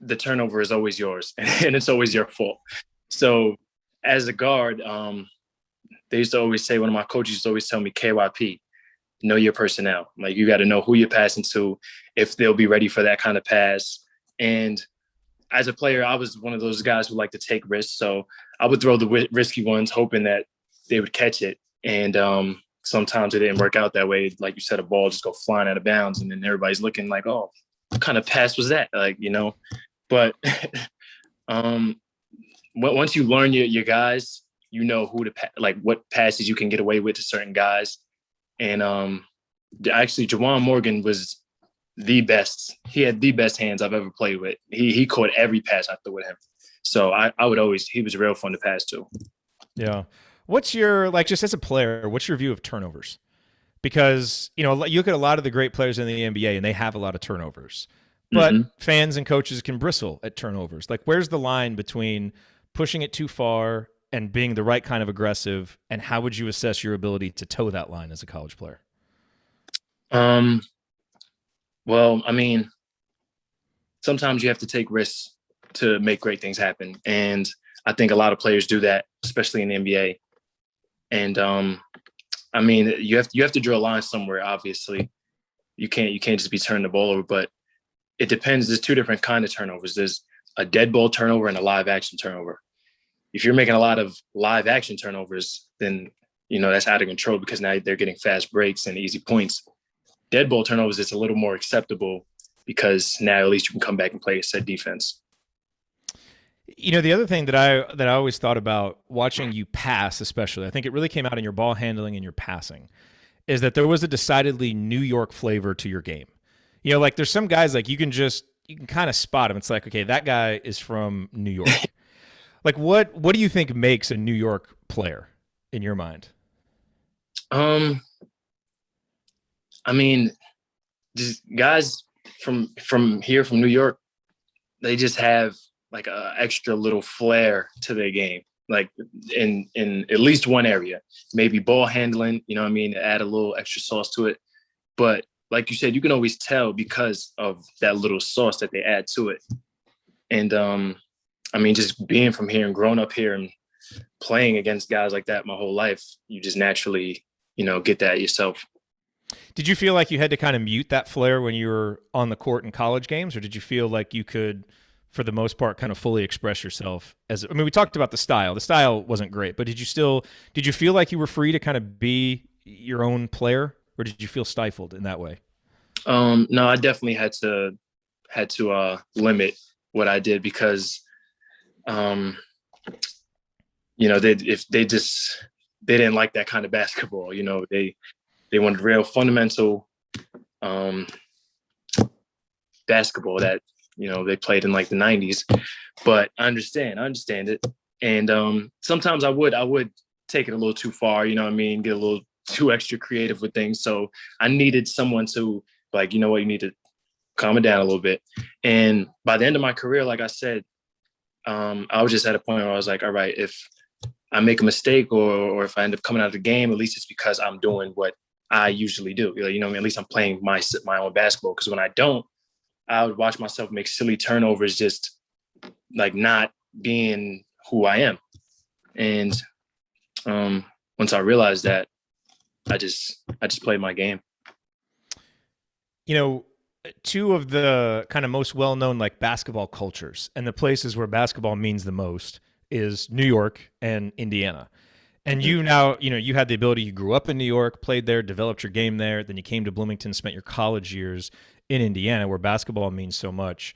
the turnover is always yours and it's always your fault. So as a guard, they used to always say, one of my coaches used to always tell me, KYP, know your personnel. Like you got to know who you're passing to, if they'll be ready for that kind of pass. And as a player, I was one of those guys who like to take risks. So I would throw the risky ones, hoping that they would catch it. And sometimes it didn't work out that way. Like you said, a ball just go flying out of bounds, and then everybody's looking like, oh, what kind of pass was that? But once you learn your guys, you know who to what passes you can get away with to certain guys. And actually, Juwan Morgan was the best. He had the best hands I've ever played with. He caught every pass I threw at him. So I would always, he was real fun to pass to. Yeah. What's your, just as a player, what's your view of turnovers? Because, you look at a lot of the great players in the NBA and they have a lot of turnovers. But fans and coaches can bristle at turnovers. Like, where's the line between pushing it too far and being the right kind of aggressive? And how would you assess your ability to toe that line as a college player? Well, sometimes you have to take risks to make great things happen. And I think a lot of players do that, especially in the NBA. And you have to draw a line somewhere, obviously. You can't just be turning the ball over, but it depends. There's two different kinds of turnovers. There's a dead ball turnover and a live action turnover. If you're making a lot of live action turnovers, then, that's out of control because now they're getting fast breaks and easy points. Dead ball turnovers, it's a little more acceptable because now at least you can come back and play a set defense. The other thing that I always thought about watching you pass, especially, I think it really came out in your ball handling and your passing, is that there was a decidedly New York flavor to your game. There's some guys you can kind of spot them. It's like, okay, that guy is from New York. What do you think makes a New York player in your mind? Just guys from here, from New York, they just have like a extra little flair to their game. Like in at least one area, maybe ball handling, add a little extra sauce to it. But like you said, you can always tell because of that little sauce that they add to it. And just being from here and growing up here and playing against guys like that my whole life, you just naturally, get that yourself. Did you feel like you had to kind of mute that flair when you were on the court in college games, or did you feel like you could, for the most part, kind of fully express yourself? We talked about the style. The style wasn't great, but did you feel like you were free to kind of be your own player, or did you feel stifled in that way? No, I definitely had to limit what I did because, they didn't like that kind of basketball. They wanted real fundamental basketball that, they played in like the 90s. But I understand it. And sometimes I would take it a little too far, get a little too extra creative with things. So I needed someone to like, you know what, you need to calm it down a little bit. And by the end of my career, like I said, I was just at a point where I was like, all right, if I make a mistake or if I end up coming out of the game, at least it's because I'm doing what I usually do. You know what I mean? At least I'm playing my own basketball. Because when I don't, I would watch myself make silly turnovers, just like not being who I am. And once I realized that, I just played my game. You know, two of the kind of most well-known like basketball cultures and the places where basketball means the most is New York and Indiana. And you now, you know, you had the ability, you grew up in New York, played there, developed your game there, then you came to Bloomington, spent your college years in Indiana where basketball means so much.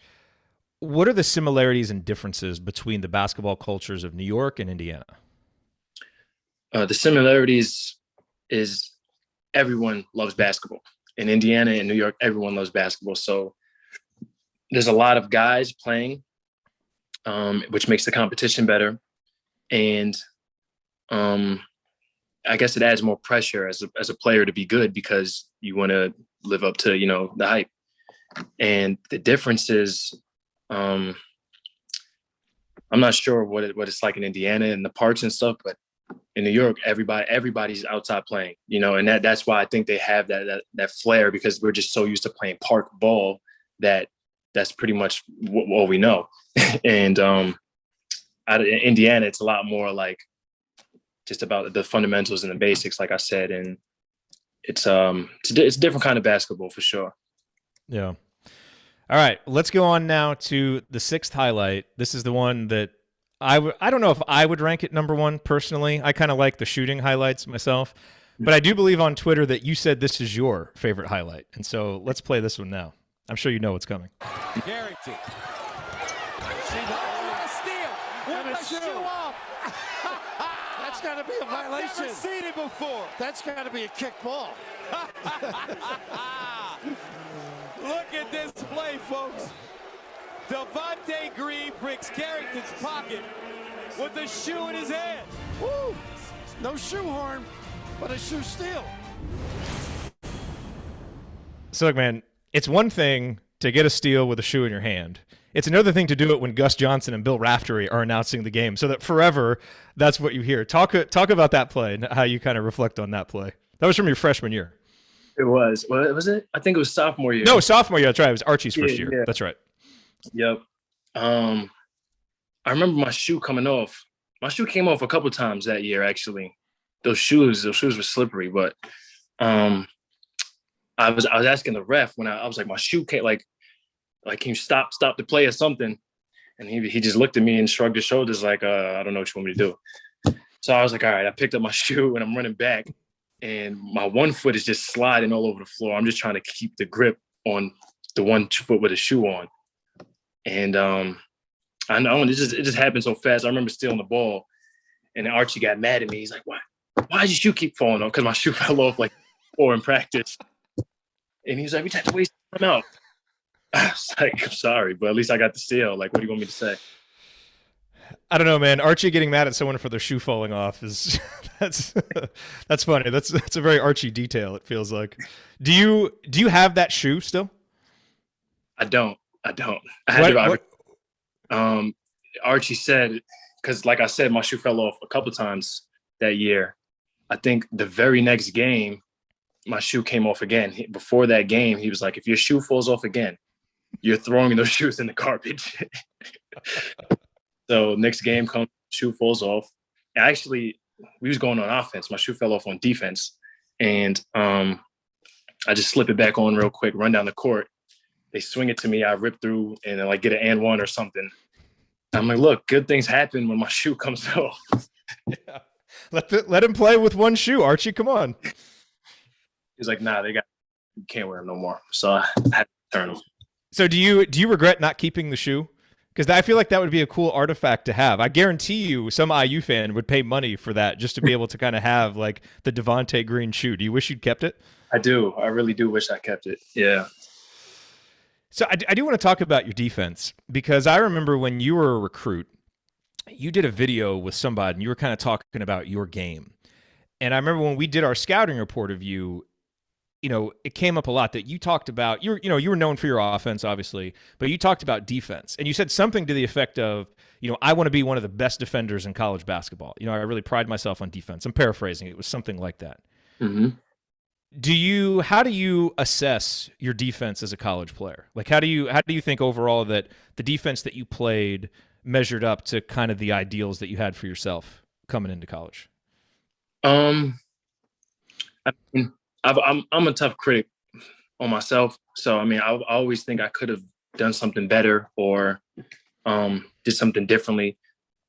What are the similarities and differences between the basketball cultures of New York and Indiana? The similarities is everyone loves basketball. In Indiana and New York, everyone loves basketball. So there's a lot of guys playing, which makes the competition better. And I guess it adds more pressure as a player to be good because you want to live up to, you know, the hype. And the difference is, I'm not sure what it's like in Indiana and the parks and stuff, but in New York, everybody's outside playing, you know, and that's why I think they have that flair, because we're just so used to playing park ball that's pretty much what we know. And out of Indiana, it's a lot more like just about the fundamentals and the basics, like I said, and it's a different kind of basketball for sure. Yeah. All right, let's go on now to the sixth highlight. This is the one that I don't know if I would rank it number one personally. I kind of like the shooting highlights myself, but I do believe on Twitter that you said this is your favorite highlight. And so let's play this one now. I'm sure you know what's coming. Guaranteed. Steal. With the shoe off. That's got to be a violation. I've never seen it before. That's got to be a kick ball. Look at this play, folks. Devonte Green breaks Carrington's pocket with the shoe in his hand. Woo! No shoehorn, but a shoe steal. So, look, man, it's one thing to get a steal with a shoe in your hand. It's another thing to do it when Gus Johnson and Bill Raftery are announcing the game, so that forever that's what you hear. Talk about that play and how you kind of reflect on that play. That was from your freshman year. It was. What was it? I think it was sophomore year. No, sophomore year. That's right. It was Archie's first year. Yeah. That's right. Yep. I remember my shoe coming off. My shoe came off a couple times that year, actually. Those shoes were slippery, but I was asking the ref when I was like, my shoe can't like can you stop the play or something? And he just looked at me and shrugged his shoulders like, I don't know what you want me to do. So I was like, all right, I picked up my shoe and I'm running back and my one foot is just sliding all over the floor. I'm just trying to keep the grip on the one foot with the shoe on. And I know it just happened so fast. I remember stealing the ball and Archie got mad at me. He's like, why did your shoe keep falling off? Because my shoe fell off like 4 in practice. And he was like, we had to waste time out. I was like, I'm sorry, but at least I got the steal. Like, what do you want me to say? I don't know, man. Archie getting mad at someone for their shoe falling off is that's funny. That's a very Archie detail, it feels like. Do you have that shoe still? I don't. I had to. Archie said, because like I said, my shoe fell off a couple times that year. I think the very next game, my shoe came off again. Before that game, he was like, if your shoe falls off again, you're throwing those shoes in the garbage. So next game comes, shoe falls off. Actually, we was going on offense. My shoe fell off on defense. And I just slip it back on real quick, run down the court. They swing it to me. I rip through and like get an and one or something. I'm like, look, good things happen when my shoe comes off. Yeah. Let him play with one shoe, Archie. Come on. He's like, nah, you can't wear them no more. So I had to turn them. So do you regret not keeping the shoe? Because I feel like that would be a cool artifact to have. I guarantee you some IU fan would pay money for that just to be able to kind of have like the Devonte Green shoe. Do you wish you'd kept it? I do. I really do wish I kept it. Yeah. So I do want to talk about your defense, because I remember when you were a recruit, you did a video with somebody and you were kind of talking about your game. And I remember when we did our scouting report of you, it came up a lot that you talked about. You were known for your offense, obviously, but you talked about defense, and you said something to the effect of, I want to be one of the best defenders in college basketball. I really pride myself on defense. I'm paraphrasing. It was something like that. Mm-hmm. How do you assess your defense as a college player? Like, how do you think overall that the defense that you played measured up to kind of the ideals that you had for yourself coming into college? I mean, I'm a tough critic on myself. So, I mean, I always think I could have done something better or did something differently.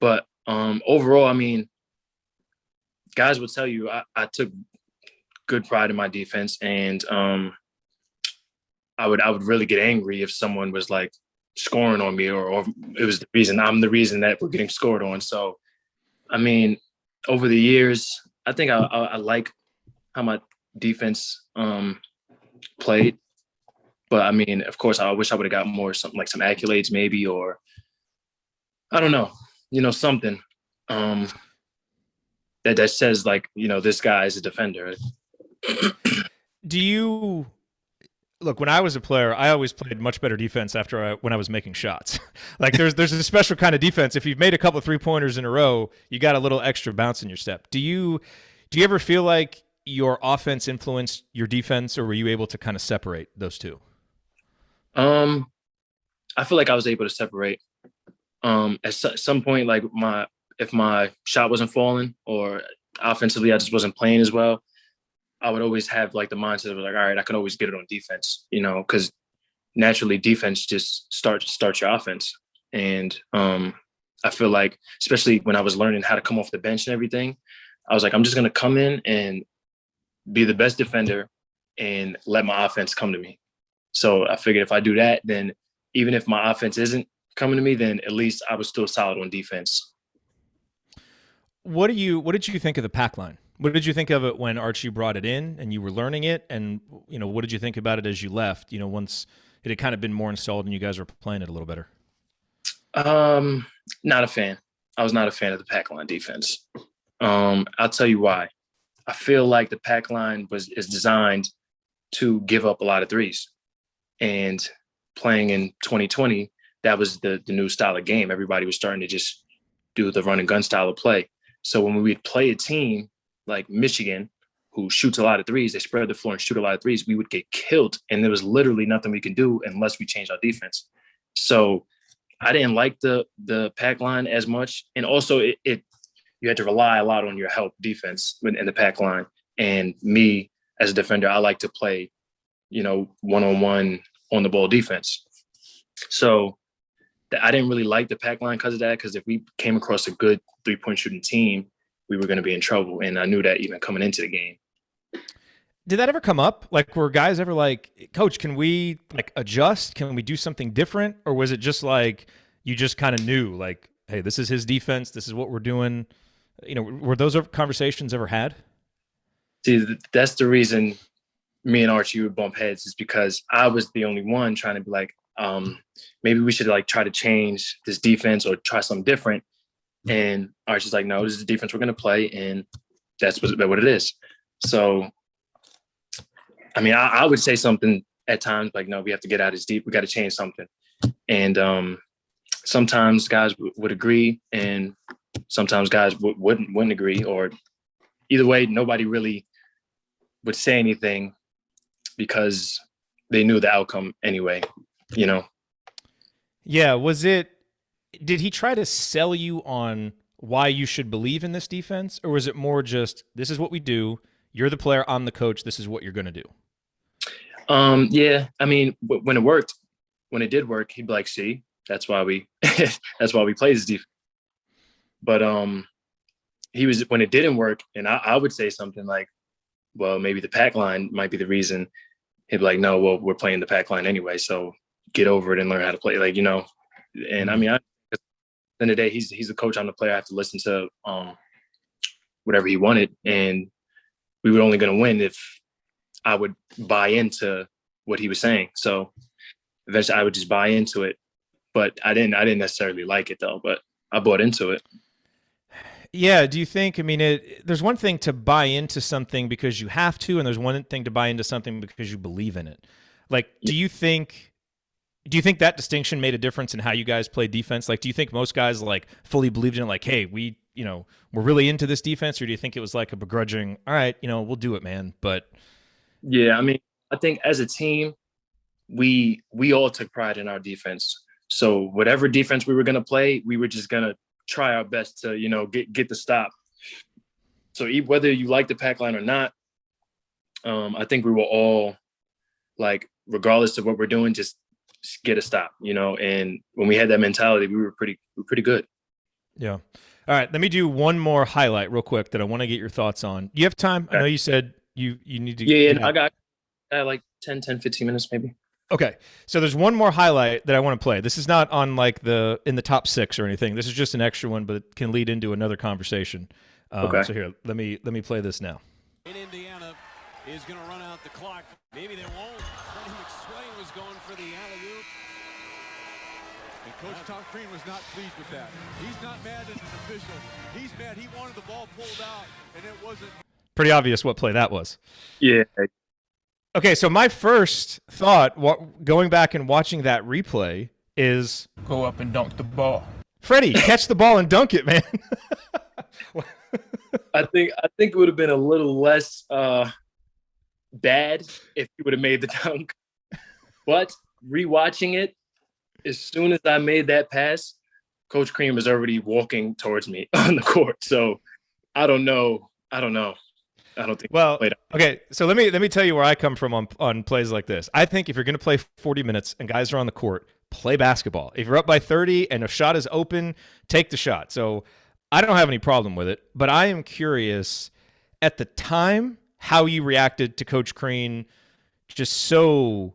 But overall, I mean, guys would tell you I took good pride in my defense, and I would really get angry if someone was like scoring on me or it was I'm the reason that we're getting scored on. So, I mean, over the years, I think I like how my defense played, but I mean, of course, I wish I would have got more some accolades maybe, or I don't know, something that says like, this guy is a defender. Do you look, when I was a player, I always played much better defense when I was making shots. Like there's a special kind of defense. If you've made a couple 3-pointers in a row, you got a little extra bounce in your step. Do you ever feel like your offense influenced your defense, or were you able to kind of separate those two? I feel like I was able to separate. At some point, like if my shot wasn't falling or offensively I just wasn't playing as well, I would always have like the mindset of like, all right, I can always get it on defense, because naturally defense just starts your offense. And I feel like, especially when I was learning how to come off the bench and everything, I was like, I'm just going to come in and be the best defender and let my offense come to me. So I figured if I do that, then even if my offense isn't coming to me, then at least I was still solid on defense. What did you think of the packline? What did you think of it when Archie brought it in and you were learning it? And, what did you think about it as you left, once it had kind of been more installed and you guys were playing it a little better? Not a fan. I was not a fan of the packline defense. I'll tell you why. I feel like the packline is designed to give up a lot of threes. And playing in 2020, that was the new style of game. Everybody was starting to just do the run and gun style of play. So when we'd play a team like Michigan, who shoots a lot of threes, they spread the floor and shoot a lot of threes, we would get killed. And there was literally nothing we could do unless we changed our defense. So I didn't like the pack line as much. And also you had to rely a lot on your help defense in the pack line. And me as a defender, I like to play, one-on-one on the ball defense. So I didn't really like the pack line because of that, because if we came across a good 3-point shooting team, we were going to be in trouble. And I knew that even coming into the game. Did that ever come up? Like, were guys ever like, Coach, can we like adjust? Can we do something different? Or was it just like, you just kind of knew like, hey, this is his defense. This is what we're doing. Were those conversations ever had? See, that's the reason me and Archie would bump heads, is because I was the only one trying to be like, maybe we should like try to change this defense or try something different. And Archie's like, no, this is the defense we're going to play. And that's what it is. So, I mean, I would say something at times like, no, we have to get out as deep. We got to change something. And sometimes guys would agree, and sometimes guys wouldn't agree, or either way, nobody really would say anything because they knew the outcome anyway, Yeah. Did he try to sell you on why you should believe in this defense? Or was it more just, this is what we do. You're the player. I'm the coach. This is what you're going to do. Yeah. I mean, when it did work, he'd be like, see, that's why we play this defense. But when it didn't work, and I would say something like, well, maybe the pack line might be the reason. He'd be like, no, well, we're playing the pack line anyway, so get over it and learn how to play. And I mean, at the end of the day, he's the coach. I'm the player. I have to listen to whatever he wanted, and we were only going to win if I would buy into what he was saying. So eventually, I would just buy into it. But I didn't necessarily like it though. But I bought into it. Yeah. Do you think, I mean, there's one thing to buy into something because you have to, and there's one thing to buy into something because you believe in it. Like, do you think that distinction made a difference in how you guys played defense? Like, do you think most guys like fully believed in it? Like, hey, we're really into this defense, or do you think it was like a begrudging, all right, we'll do it, man? But Yeah, I mean, I think as a team, we all took pride in our defense. So whatever defense we were gonna play, we were just gonna try our best to get the stop. So whether you like the pack line or not, I think we were all like, regardless of what we're doing, just get a stop, And when we had that mentality, we were pretty good. yeah. All right, let me do one more highlight real quick that I want to get your thoughts on. You have time? Okay. I know you said you need to. Yeah, I got like 10, 15 minutes maybe. Okay, so there's one more highlight that I want to play. This is not on like in the top 6 or anything. This is just an extra one, but it can lead into another conversation. Okay. So here, let me play this now. In Indiana is going to run out the clock. Maybe they won't. Freddie McSwain was going for the alley-oop. And Coach Tom Crean was not pleased with that. He's not mad at an official. He's mad he wanted the ball pulled out, and it wasn't. Pretty obvious what play that was. Yeah. Okay, so my first thought, going back and watching that replay, is go up and dunk the ball. Freddie, catch the ball and dunk it, man. I think it would have been a little less bad if he would have made the dunk. But rewatching it, as soon as I made that pass, Coach Crean was already walking towards me on the court. So I don't know. I don't think. Well, okay. So let me tell you where I come from on plays like this. I think if you're going to play 40 minutes and guys are on the court, play basketball. If you're up by 30 and a shot is open, take the shot. So I don't have any problem with it, but I am curious at the time how you reacted to Coach Crean just so,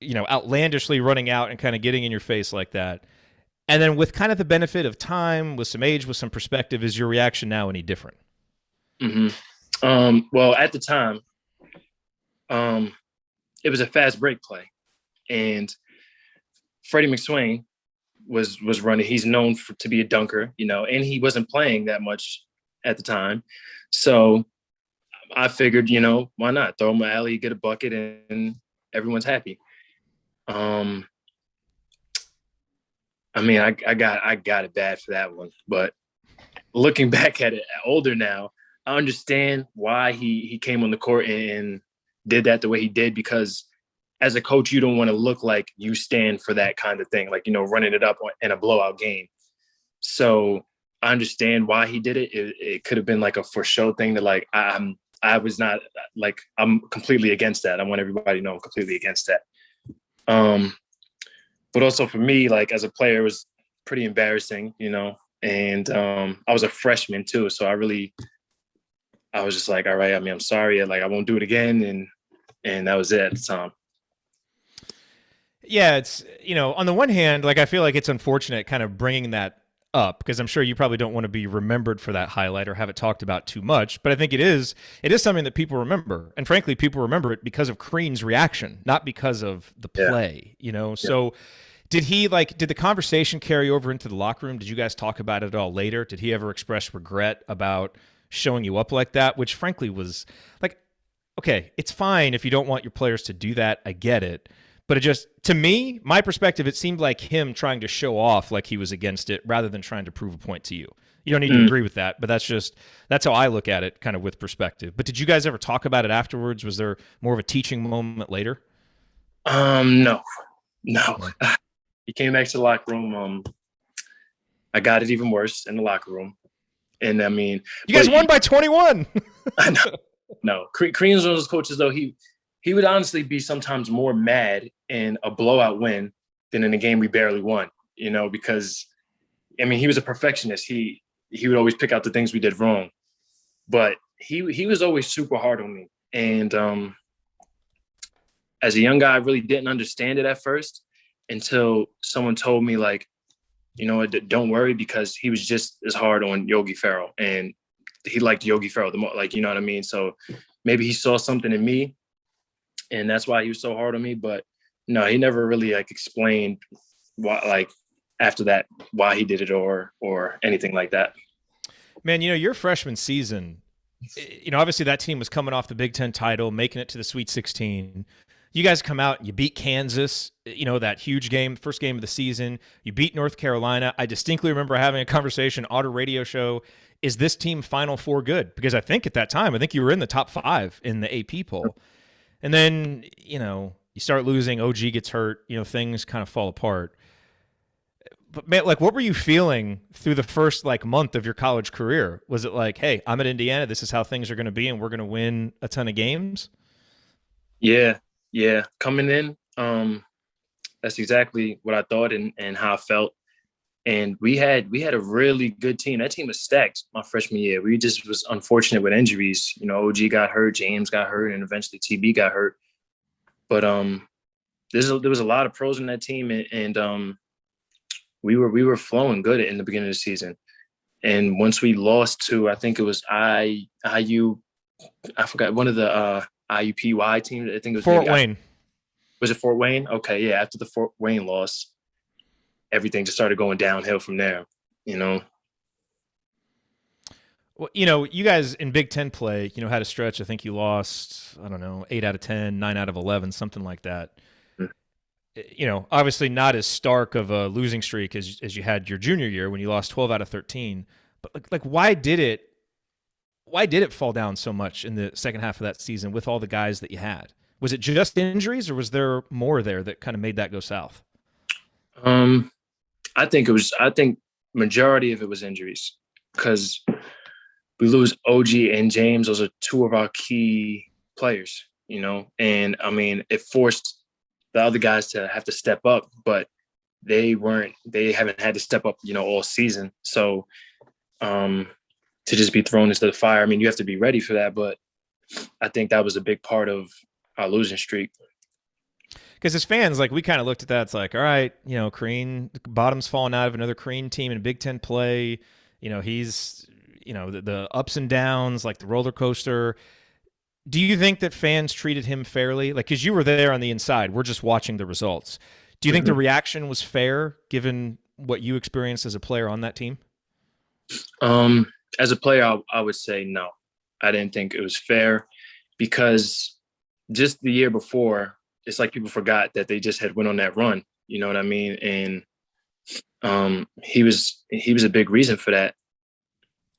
outlandishly running out and kind of getting in your face like that. And then with kind of the benefit of time, with some age, with some perspective, is your reaction now any different? Mm-hmm. Well, at the time, it was a fast break play, and Freddie McSwain was running. He's known to be a dunker, and he wasn't playing that much at the time. So I figured, why not throw him an alley, get a bucket, and everyone's happy. I mean, I got it bad for that one, but looking back at it older now, I understand why he came on the court and did that the way he did, because as a coach, you don't want to look like you stand for that kind of thing, like, running it up in a blowout game. So I understand why he did it. It could have been like a for show thing that like, I was not like, I'm completely against that. I want everybody to know I'm completely against that. But also for me, like as a player, it was pretty embarrassing, and I was a freshman too. So I was just like, all right, I mean, I'm sorry. Like, I won't do it again. And that was it at the time. Yeah, it's, on the one hand, like, I feel like it's unfortunate kind of bringing that up because I'm sure you probably don't want to be remembered for that highlight or have it talked about too much. But I think it is something that people remember. And frankly, people remember it because of Crean's reaction, not because of the play, So did the conversation carry over into the locker room? Did you guys talk about it all later? Did he ever express regret about showing you up like that, which frankly was like, okay, it's fine if you don't want your players to do that. I get it. But it just, to me, my perspective, it seemed like him trying to show off like he was against it rather than trying to prove a point to you. You don't need to agree with that, but that's how I look at it kind of with perspective. But did you guys ever talk about it afterwards? Was there more of a teaching moment later? No. He came back to the locker room. I got it even worse in the locker room. And I mean, you guys won by 21. I know. No, Crean's one of those coaches though. He would honestly be sometimes more mad in a blowout win than in a game we barely won. Because I mean, he was a perfectionist. He would always pick out the things we did wrong, but he was always super hard on me. And as a young guy, I really didn't understand it at first until someone told me like, don't worry, because he was just as hard on Yogi Ferrell, and he liked Yogi Ferrell the most, like, you know what I mean? So maybe he saw something in me and that's why he was so hard on me. But no, he never really like explained why, like after that, why he did it or anything like that. Man, your freshman season, obviously that team was coming off the Big Ten title, making it to the Sweet 16. You guys come out and you beat Kansas, that huge game, first game of the season. You beat North Carolina. I distinctly remember having a conversation on a radio show. Is this team Final Four good? Because I think at that time, I think you were in the top 5 in the AP poll. And then, you start losing. OG gets hurt. Things kind of fall apart. But man, what were you feeling through the first month of your college career? Was it like, hey, I'm at Indiana, this is how things are going to be, and we're going to win a ton of games? Yeah. Coming in, that's exactly what I thought and how I felt. And we had a really good team. That team was stacked my freshman year. We just was unfortunate with injuries. OG got hurt, James got hurt, and eventually TB got hurt. But there was a lot of pros in that team, and we were flowing good in the beginning of the season. And once we lost to, I think it was IU, I forgot, one of the IUPY teams. I think it was Fort Wayne. Was it Fort Wayne? Okay, yeah. After the Fort Wayne loss, everything just started going downhill from there, Well, you guys in Big Ten play, had a stretch. I think you lost, 8 out of 10, 9 out of 11, something like that. Obviously not as stark of a losing streak as you had your junior year when you lost 12 out of 13. But why did it fall down so much in the second half of that season with all the guys that you had? Was it just injuries, or was there more there that kind of made that go south? I think majority of it was injuries, because we lose OG and James. Those are 2 of our key players, and I mean, it forced the other guys to have to step up, but they haven't had to step up, all season. So to just be thrown into the fire, I mean, you have to be ready for that. But I think that was a big part of our losing streak. Because as fans, we kind of looked at that. It's like, all right, Crean, bottom's falling out of another Crean team in Big Ten play. He's, the ups and downs, the roller coaster. Do you think that fans treated him fairly? Because you were there on the inside. We're just watching the results. Do you think the reaction was fair given what you experienced as a player on that team? As a player, I would say no. I didn't think it was fair, because just the year before, it's like people forgot that they just had went on that run. You know what I mean? And he was a big reason for that.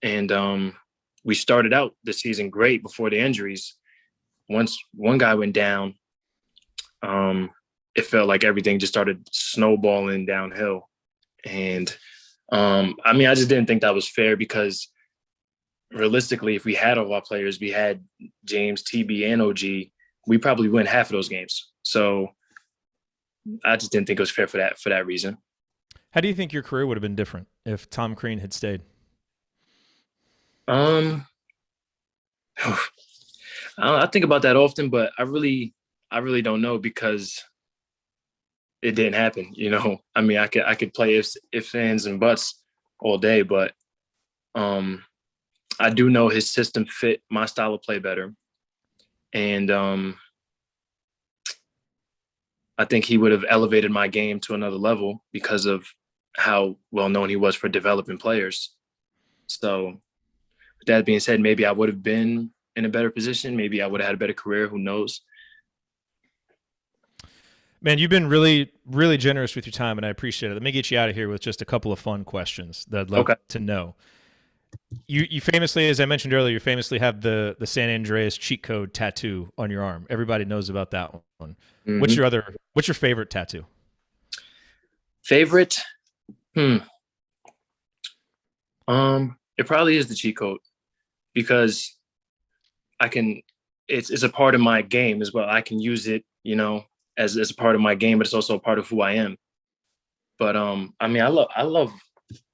And we started out the season great before the injuries. Once one guy went down, it felt like everything just started snowballing downhill. And I mean, I just didn't think that was fair, because realistically, if we had all our players, we had James, TB, and OG, we probably win half of those games. So I just didn't think it was fair for that reason. How do you think your career would have been different if Tom Crean had stayed? I think about that often, but I really don't know, because it didn't happen. I mean, I could play ifs, ands, and buts all day, but I do know his system fit my style of play better, and I think he would have elevated my game to another level because of how well known he was for developing players. So, with that being said, maybe I would have been in a better position. Maybe I would have had a better career. Who knows? Man, you've been really, really generous with your time, and I appreciate it. Let me get you out of here with just a couple of fun questions that I'd love to know. You famously, as I mentioned earlier, you famously have the San Andreas cheat code tattoo on your arm. Everybody knows about that one. Mm-hmm. What's your favorite tattoo? Favorite? It probably is the cheat code, because it's a part of my game as well. I can use it, as a part of my game, but it's also a part of who I am. But I mean, I love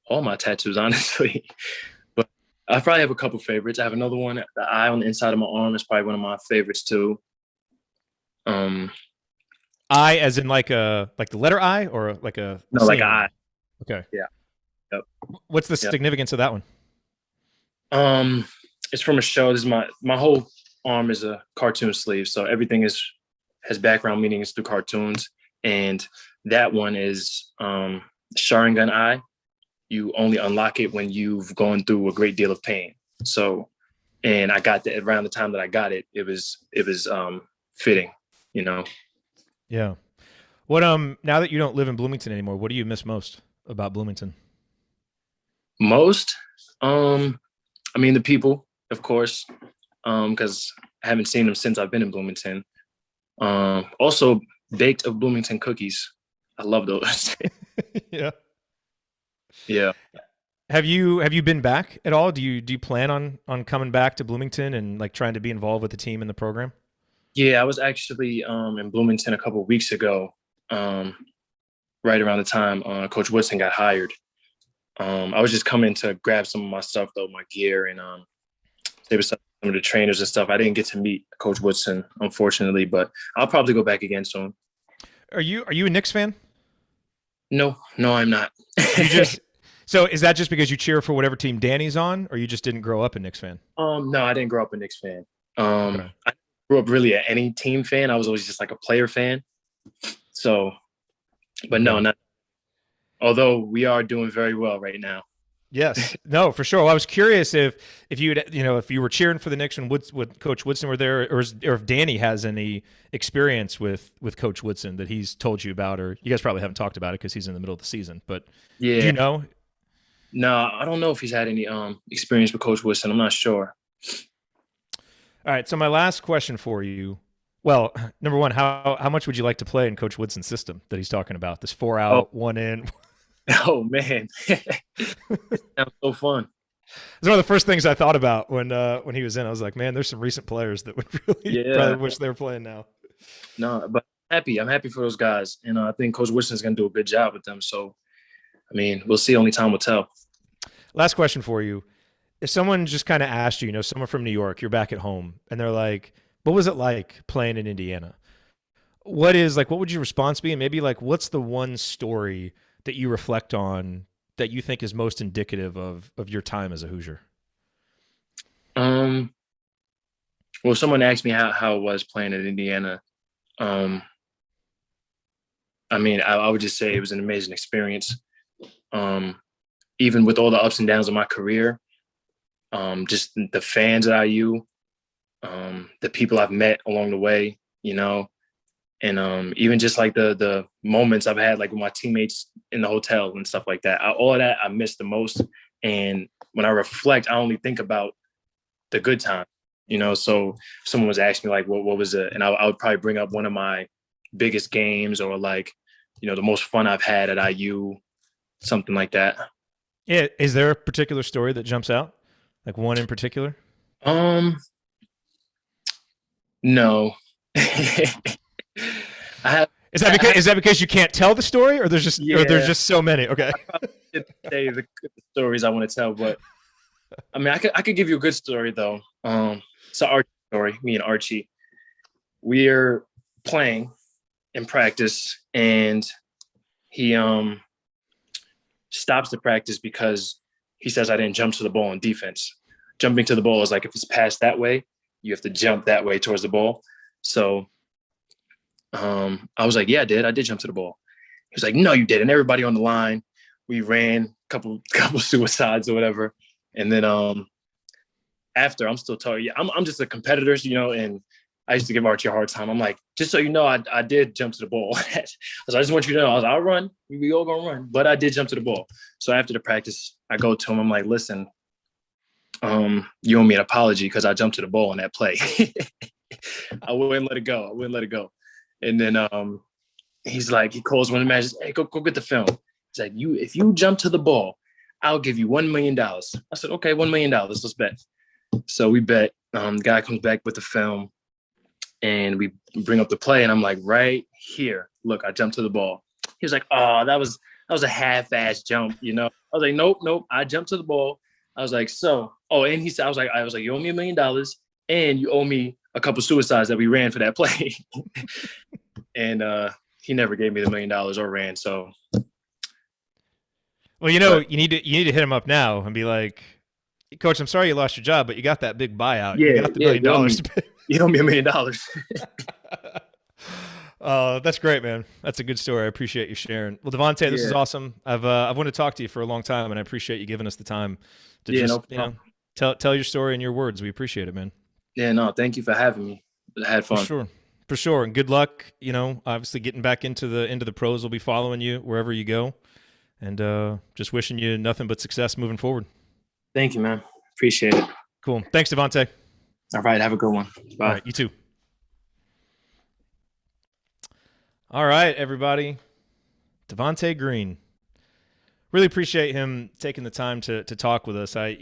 all my tattoos, honestly. But I probably have a couple favorites. I have another one. The eye on the inside of my arm is probably one of my favorites too. I, as in like the letter I, or like a no, like an I. Okay. Yeah. Yep. What's the significance of that one? It's from a show. This is my whole arm is a cartoon sleeve, so everything has background meanings through cartoons, and that one is Sharingan Eye, you only unlock it when you've gone through a great deal of pain. So, and I got that around the time that I got it. It was fitting, you know. Yeah. What now that you don't live in Bloomington anymore, what do you miss most about Bloomington? Most, I mean, the people, of course, because I haven't seen them since I've been in Bloomington. Also, baked of Bloomington cookies. I love those. Yeah. Yeah. Have you been back at all? Do you plan on coming back to Bloomington and like trying to be involved with the team in the program? Yeah, I was actually in Bloomington a couple of weeks ago, right around the time Coach Woodson got hired. I was just coming to grab some of my stuff, though, my gear, and there was some of the trainers and stuff. I didn't get to meet Coach Woodson, unfortunately, but I'll probably go back again soon. Are you a Knicks fan? No, I'm not. So is that just because you cheer for whatever team Danny's on, or you just didn't grow up a Knicks fan? No, I didn't grow up a Knicks fan. Okay. I grew up really at any team fan. I was always just like a player fan. So, but no, not. Although we are doing very well right now. Yes, no, for sure. Well, I was curious if you were cheering for the Knicks when Coach Woodson were there, or if Danny has any experience with Coach Woodson that he's told you about, or you guys probably haven't talked about it because he's in the middle of the season. But yeah, do you know? No, I don't know if he's had any experience with Coach Woodson. I'm not sure. All right, so my last question for you. Well, number one, how much would you like to play in Coach Woodson's system that he's talking about? This 4 out, 1 in. Oh man, it sounds so fun. It's one of the first things I thought about when he was in. I was like, man, there's some recent players that would really probably wish they were playing now. No, but I'm happy for those guys, and I think Coach Wilson's going to do a good job with them. So, I mean, we'll see. Only time will tell. Last question for you: if someone just kind of asked you, someone from New York, you're back at home, and they're like, "What was it like playing in Indiana?" What would your response be? And maybe what's the one story that you reflect on that you think is most indicative of your time as a Hoosier? Well, someone asked me how it was playing at Indiana. I mean, I would just say it was an amazing experience. Even with all the ups and downs of my career, just the fans at IU, the people I've met along the way, and even just like the moments I've had with my teammates in the hotel and stuff like that. All of that I miss the most. And when I reflect, I only think about the good time, So someone was asking me what was it, and I would probably bring up one of my biggest games or the most fun I've had at IU, something like that. Yeah, is there a particular story that jumps out, one in particular? No. Is that because you can't tell the story, or there's just so many? Okay. I probably shouldn't say the stories I want to tell, but I mean, I could give you a good story though. It's an Archie story. Me and Archie, we're playing in practice, and he stops the practice because he says I didn't jump to the ball in defense. Jumping to the ball is if it's passed that way, you have to jump that way towards the ball. So I was like, yeah, I did jump to the ball. He was like, no, you didn't. Everybody on the line, we ran couple suicides or whatever. And then after, I'm still talking. I'm just a competitor, and I used to give Archie a hard time. I'm like, just so you know, I did jump to the ball. I just want you to know, I'll run. We all gonna run, but I did jump to the ball. So after the practice, I go to him. I'm like, listen, you owe me an apology because I jumped to the ball on that play. I wouldn't let it go. And then he's like, he calls one of the managers, hey, go get the film. He's like, if you jump to the ball, I'll give you $1 million. I said, okay, $1 million. Let's bet. So we bet. The guy comes back with the film, and we bring up the play, and I'm like, right here, look, I jumped to the ball. He was like, oh, that was a half-ass jump, I was like, nope, I jumped to the ball. I was like, and he said, I was like, you owe me $1 million, and you owe me a couple suicides that we ran for that play. And he never gave me the $1 million or ran. So, well, you need to hit him up now and be like, Coach, I'm sorry you lost your job, but you got that big buyout. Yeah, you got the $1 million. You owe me $1 million. That's great, man. That's a good story. I appreciate you sharing. Well, Devonte, this is Yeah. awesome. I've wanted to talk to you for a long time, and I appreciate you giving us the time to Yeah, just no problem. tell your story in your words. We appreciate it, man. Yeah, no, thank you for having me. I had For fun. sure. For sure. And good luck, obviously getting back into the pros. Will be following you wherever you go. And just wishing you nothing but success moving forward. Thank you, man. Appreciate it. Cool. Thanks, Devonte. All right, have a good one. Bye. All right, you too. All right, everybody. Devonte Green. Really appreciate him taking the time to talk with us. I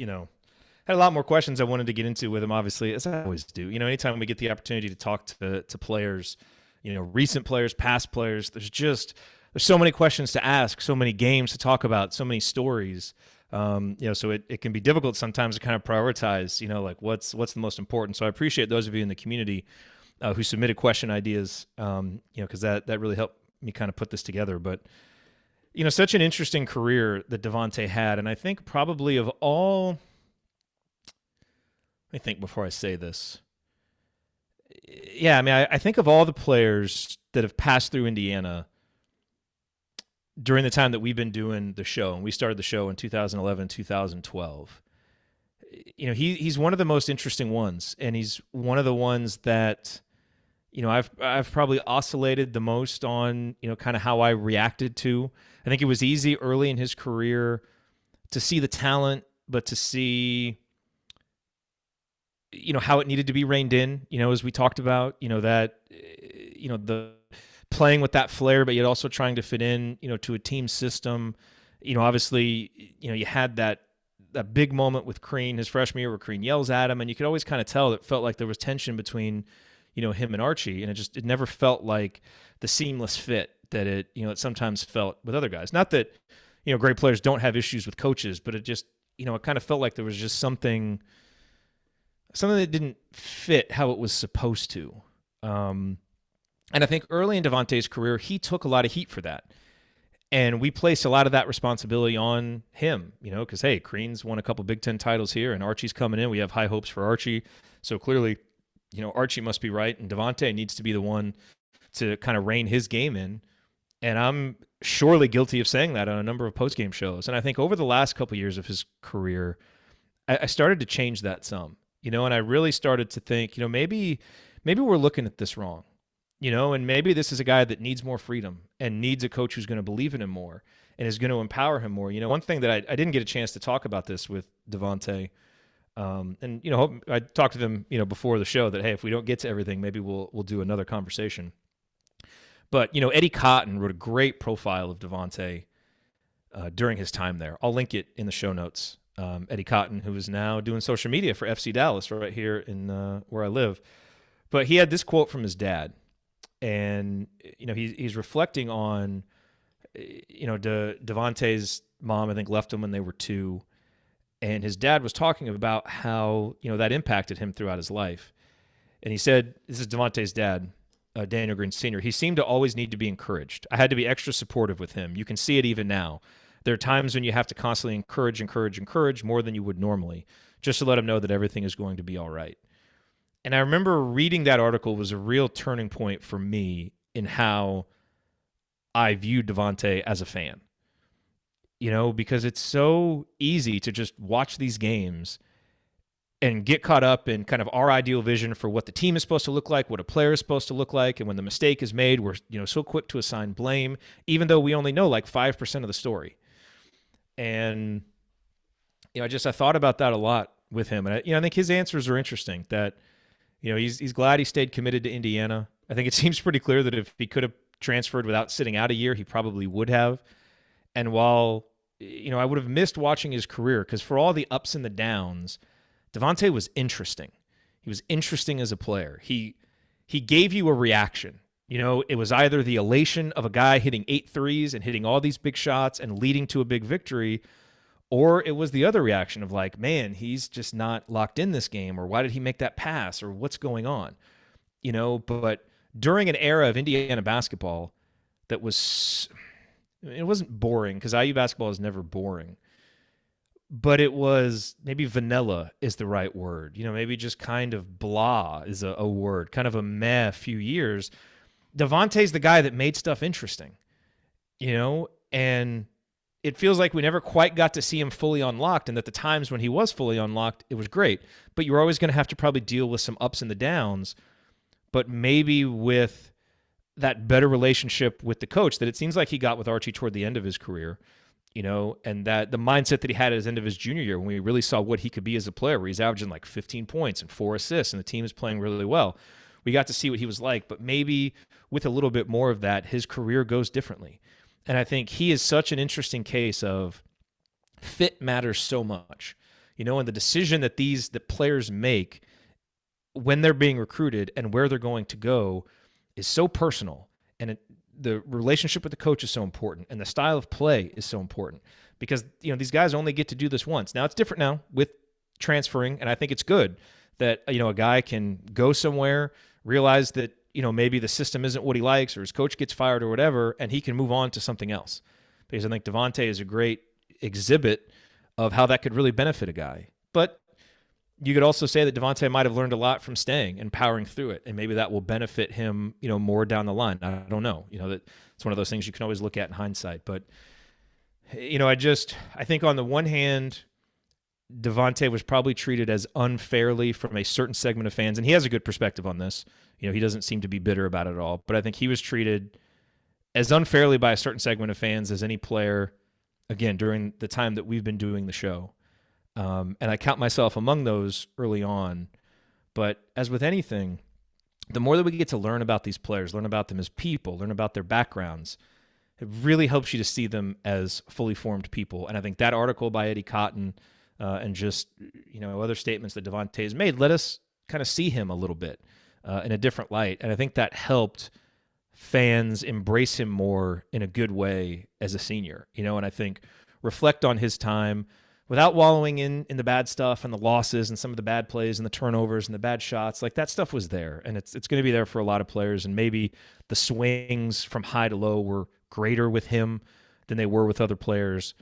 had a lot more questions I wanted to get into with him, obviously, as I always do. Anytime we get the opportunity to talk to players, recent players, past players, there's so many questions to ask, so many games to talk about, so many stories. So it can be difficult sometimes to kind of prioritize, like what's the most important. So I appreciate those of you in the community who submitted question ideas, because that really helped me kind of put this together. But such an interesting career that Devonte had, and I think probably of all. Let me think before I say this. Yeah, I mean, I think of all the players that have passed through Indiana during the time that we've been doing the show, and we started the show in 2011, 2012. He's one of the most interesting ones, and he's one of the ones that I've probably oscillated the most on, kind of how I reacted to. I think it was easy early in his career to see the talent, but to see how it needed to be reined in, as we talked about, that the playing with that flair, but yet also trying to fit in, to a team system. Obviously, you had that big moment with Crean his freshman year where Crean yells at him, and you could always kind of tell that it felt like there was tension between him and Archie, and it never felt like the seamless fit that it sometimes felt with other guys. Not that great players don't have issues with coaches, but it just it kind of felt like there was just something that didn't fit how it was supposed to. And I think early in Devonte's career, he took a lot of heat for that. And we placed a lot of that responsibility on him, because, hey, Crean's won a couple Big Ten titles here, and Archie's coming in. We have high hopes for Archie. So clearly, Archie must be right, and Devonte needs to be the one to kind of rein his game in. And I'm surely guilty of saying that on a number of postgame shows. And I think over the last couple years of his career, I started to change that some. And I really started to think, maybe we're looking at this wrong, and maybe this is a guy that needs more freedom and needs a coach who's going to believe in him more and is going to empower him more. One thing that I didn't get a chance to talk about this with Devonte, and I talked to them, before the show that, hey, if we don't get to everything, maybe we'll do another conversation. But Eddie Cotton wrote a great profile of Devonte during his time there. I'll link it in the show notes. Eddie Cotton, who is now doing social media for FC Dallas right here in where I live. But he had this quote from his dad. And, he's reflecting on, Devonte's mom, I think, left him when they were 2. And his dad was talking about how, that impacted him throughout his life. And he said, this is Devonte's dad, Daniel Green Sr., he seemed to always need to be encouraged. I had to be extra supportive with him. You can see it even now. There are times when you have to constantly encourage more than you would normally, just to let him know that everything is going to be all right. And I remember reading that article was a real turning point for me in how I viewed Devonte as a fan. Because it's so easy to just watch these games and get caught up in kind of our ideal vision for what the team is supposed to look like, what a player is supposed to look like. And when the mistake is made, we're so quick to assign blame, even though we only know like 5% of the story. And I thought about that a lot with him, and I think his answers are interesting. That he's glad he stayed committed to Indiana. I think it seems pretty clear that if he could have transferred without sitting out a year, he probably would have. And while I would have missed watching his career, because for all the ups and the downs, Devonte was interesting. He was interesting as a player. He gave you a reaction. It was either the elation of a guy hitting 8 threes and hitting all these big shots and leading to a big victory, or it was the other reaction of like, man, he's just not locked in this game, or why did he make that pass, or what's going on? But during an era of Indiana basketball that was, it wasn't boring, because IU basketball is never boring, but it was maybe vanilla is the right word. Maybe just kind of blah is a word, kind of a meh few years. Devonte's the guy that made stuff interesting, and it feels like we never quite got to see him fully unlocked, and that the times when he was fully unlocked, it was great. But you're always going to have to probably deal with some ups and the downs, but maybe with that better relationship with the coach that it seems like he got with Archie toward the end of his career, and that the mindset that he had at the end of his junior year when we really saw what he could be as a player, where he's averaging like 15 points and 4 assists, and the team is playing really well. We got to see what he was like, but maybe with a little bit more of that, his career goes differently. And I think he is such an interesting case of fit matters so much, and the decision that the players make when they're being recruited and where they're going to go is so personal. And the relationship with the coach is so important, and the style of play is so important, because these guys only get to do this once. Now it's different now with transferring, and I think it's good that a guy can go somewhere, realize that maybe the system isn't what he likes, or his coach gets fired or whatever, and he can move on to something else. Because I think Devonte is a great exhibit of how that could really benefit a guy. But you could also say that Devonte might have learned a lot from staying and powering through it, and maybe that will benefit him, more down the line. I don't know. That it's one of those things you can always look at in hindsight. But I think on the one hand, Devonte was probably treated as unfairly from a certain segment of fans, and he has a good perspective on this. He doesn't seem to be bitter about it at all. But I think he was treated as unfairly by a certain segment of fans as any player, again, during the time that we've been doing the show. And I count myself among those early on. But as with anything, the more that we get to learn about these players, learn about them as people, learn about their backgrounds, it really helps you to see them as fully formed people. And I think that article by Eddie Cotton and just other statements that Devonte has made let us kind of see him a little bit in a different light. And I think that helped fans embrace him more in a good way as a senior, and I think reflect on his time without wallowing in the bad stuff and the losses and some of the bad plays and the turnovers and the bad shots. Like, that stuff was there, and it's going to be there for a lot of players. And maybe the swings from high to low were greater with him than they were with other players.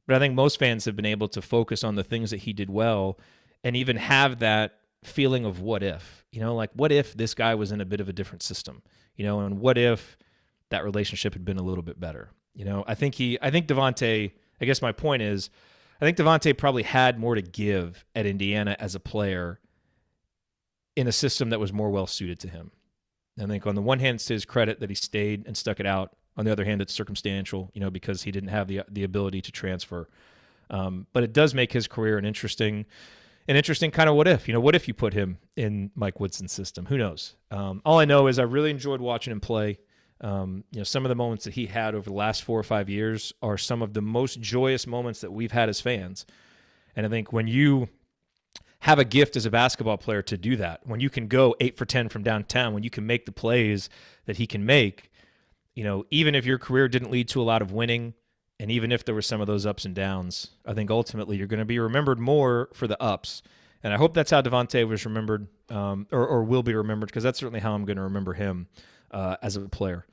But I think most fans have been able to focus on the things that he did well and even have that feeling of what if, like what if this guy was in a bit of a different system, and what if that relationship had been a little bit better. I think Devonte, I guess my point is, I think Devonte probably had more to give at Indiana as a player in a system that was more well-suited to him. I think on the one hand, it's to his credit that he stayed and stuck it out. On the other hand, it's circumstantial, because he didn't have the ability to transfer. But it does make his career an interesting kind of what if. What if you put him in Mike Woodson's system? Who knows? All I know is I really enjoyed watching him play. Some of the moments that he had over the last 4 or 5 years are some of the most joyous moments that we've had as fans. And I think when you have a gift as a basketball player to do that, when you can go 8 for 10 from downtown, when you can make the plays that he can make, even if your career didn't lead to a lot of winning, and even if there were some of those ups and downs, I think ultimately you're going to be remembered more for the ups. And I hope that's how Devonte was remembered, or will be remembered, because that's certainly how I'm going to remember him as a player.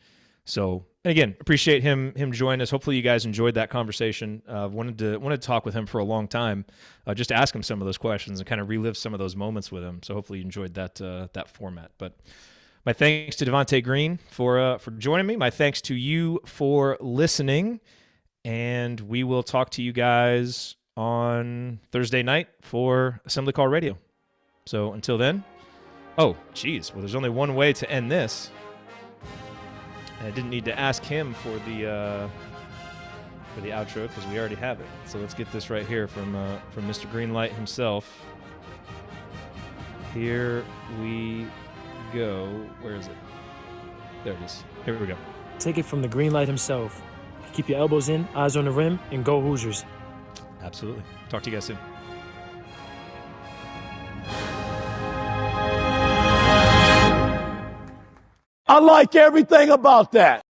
So, and again, appreciate him joining us. Hopefully you guys enjoyed that conversation. Wanted to talk with him for a long time, just to ask him some of those questions and kind of relive some of those moments with him. So hopefully you enjoyed that format. But my thanks to Devonte Green for joining me. My thanks to you for listening. And we will talk to you guys on Thursday night for Assembly Call Radio. So until then, well, there's only one way to end this. And I didn't need to ask him for the outro because we already have it. So let's get this right here from Mr. Greenlight himself. Here we go. Where is it? There it is. Here we go. Take it from the Greenlight himself. Keep your elbows in, eyes on the rim, and go Hoosiers. Absolutely. Talk to you guys soon. I like everything about that.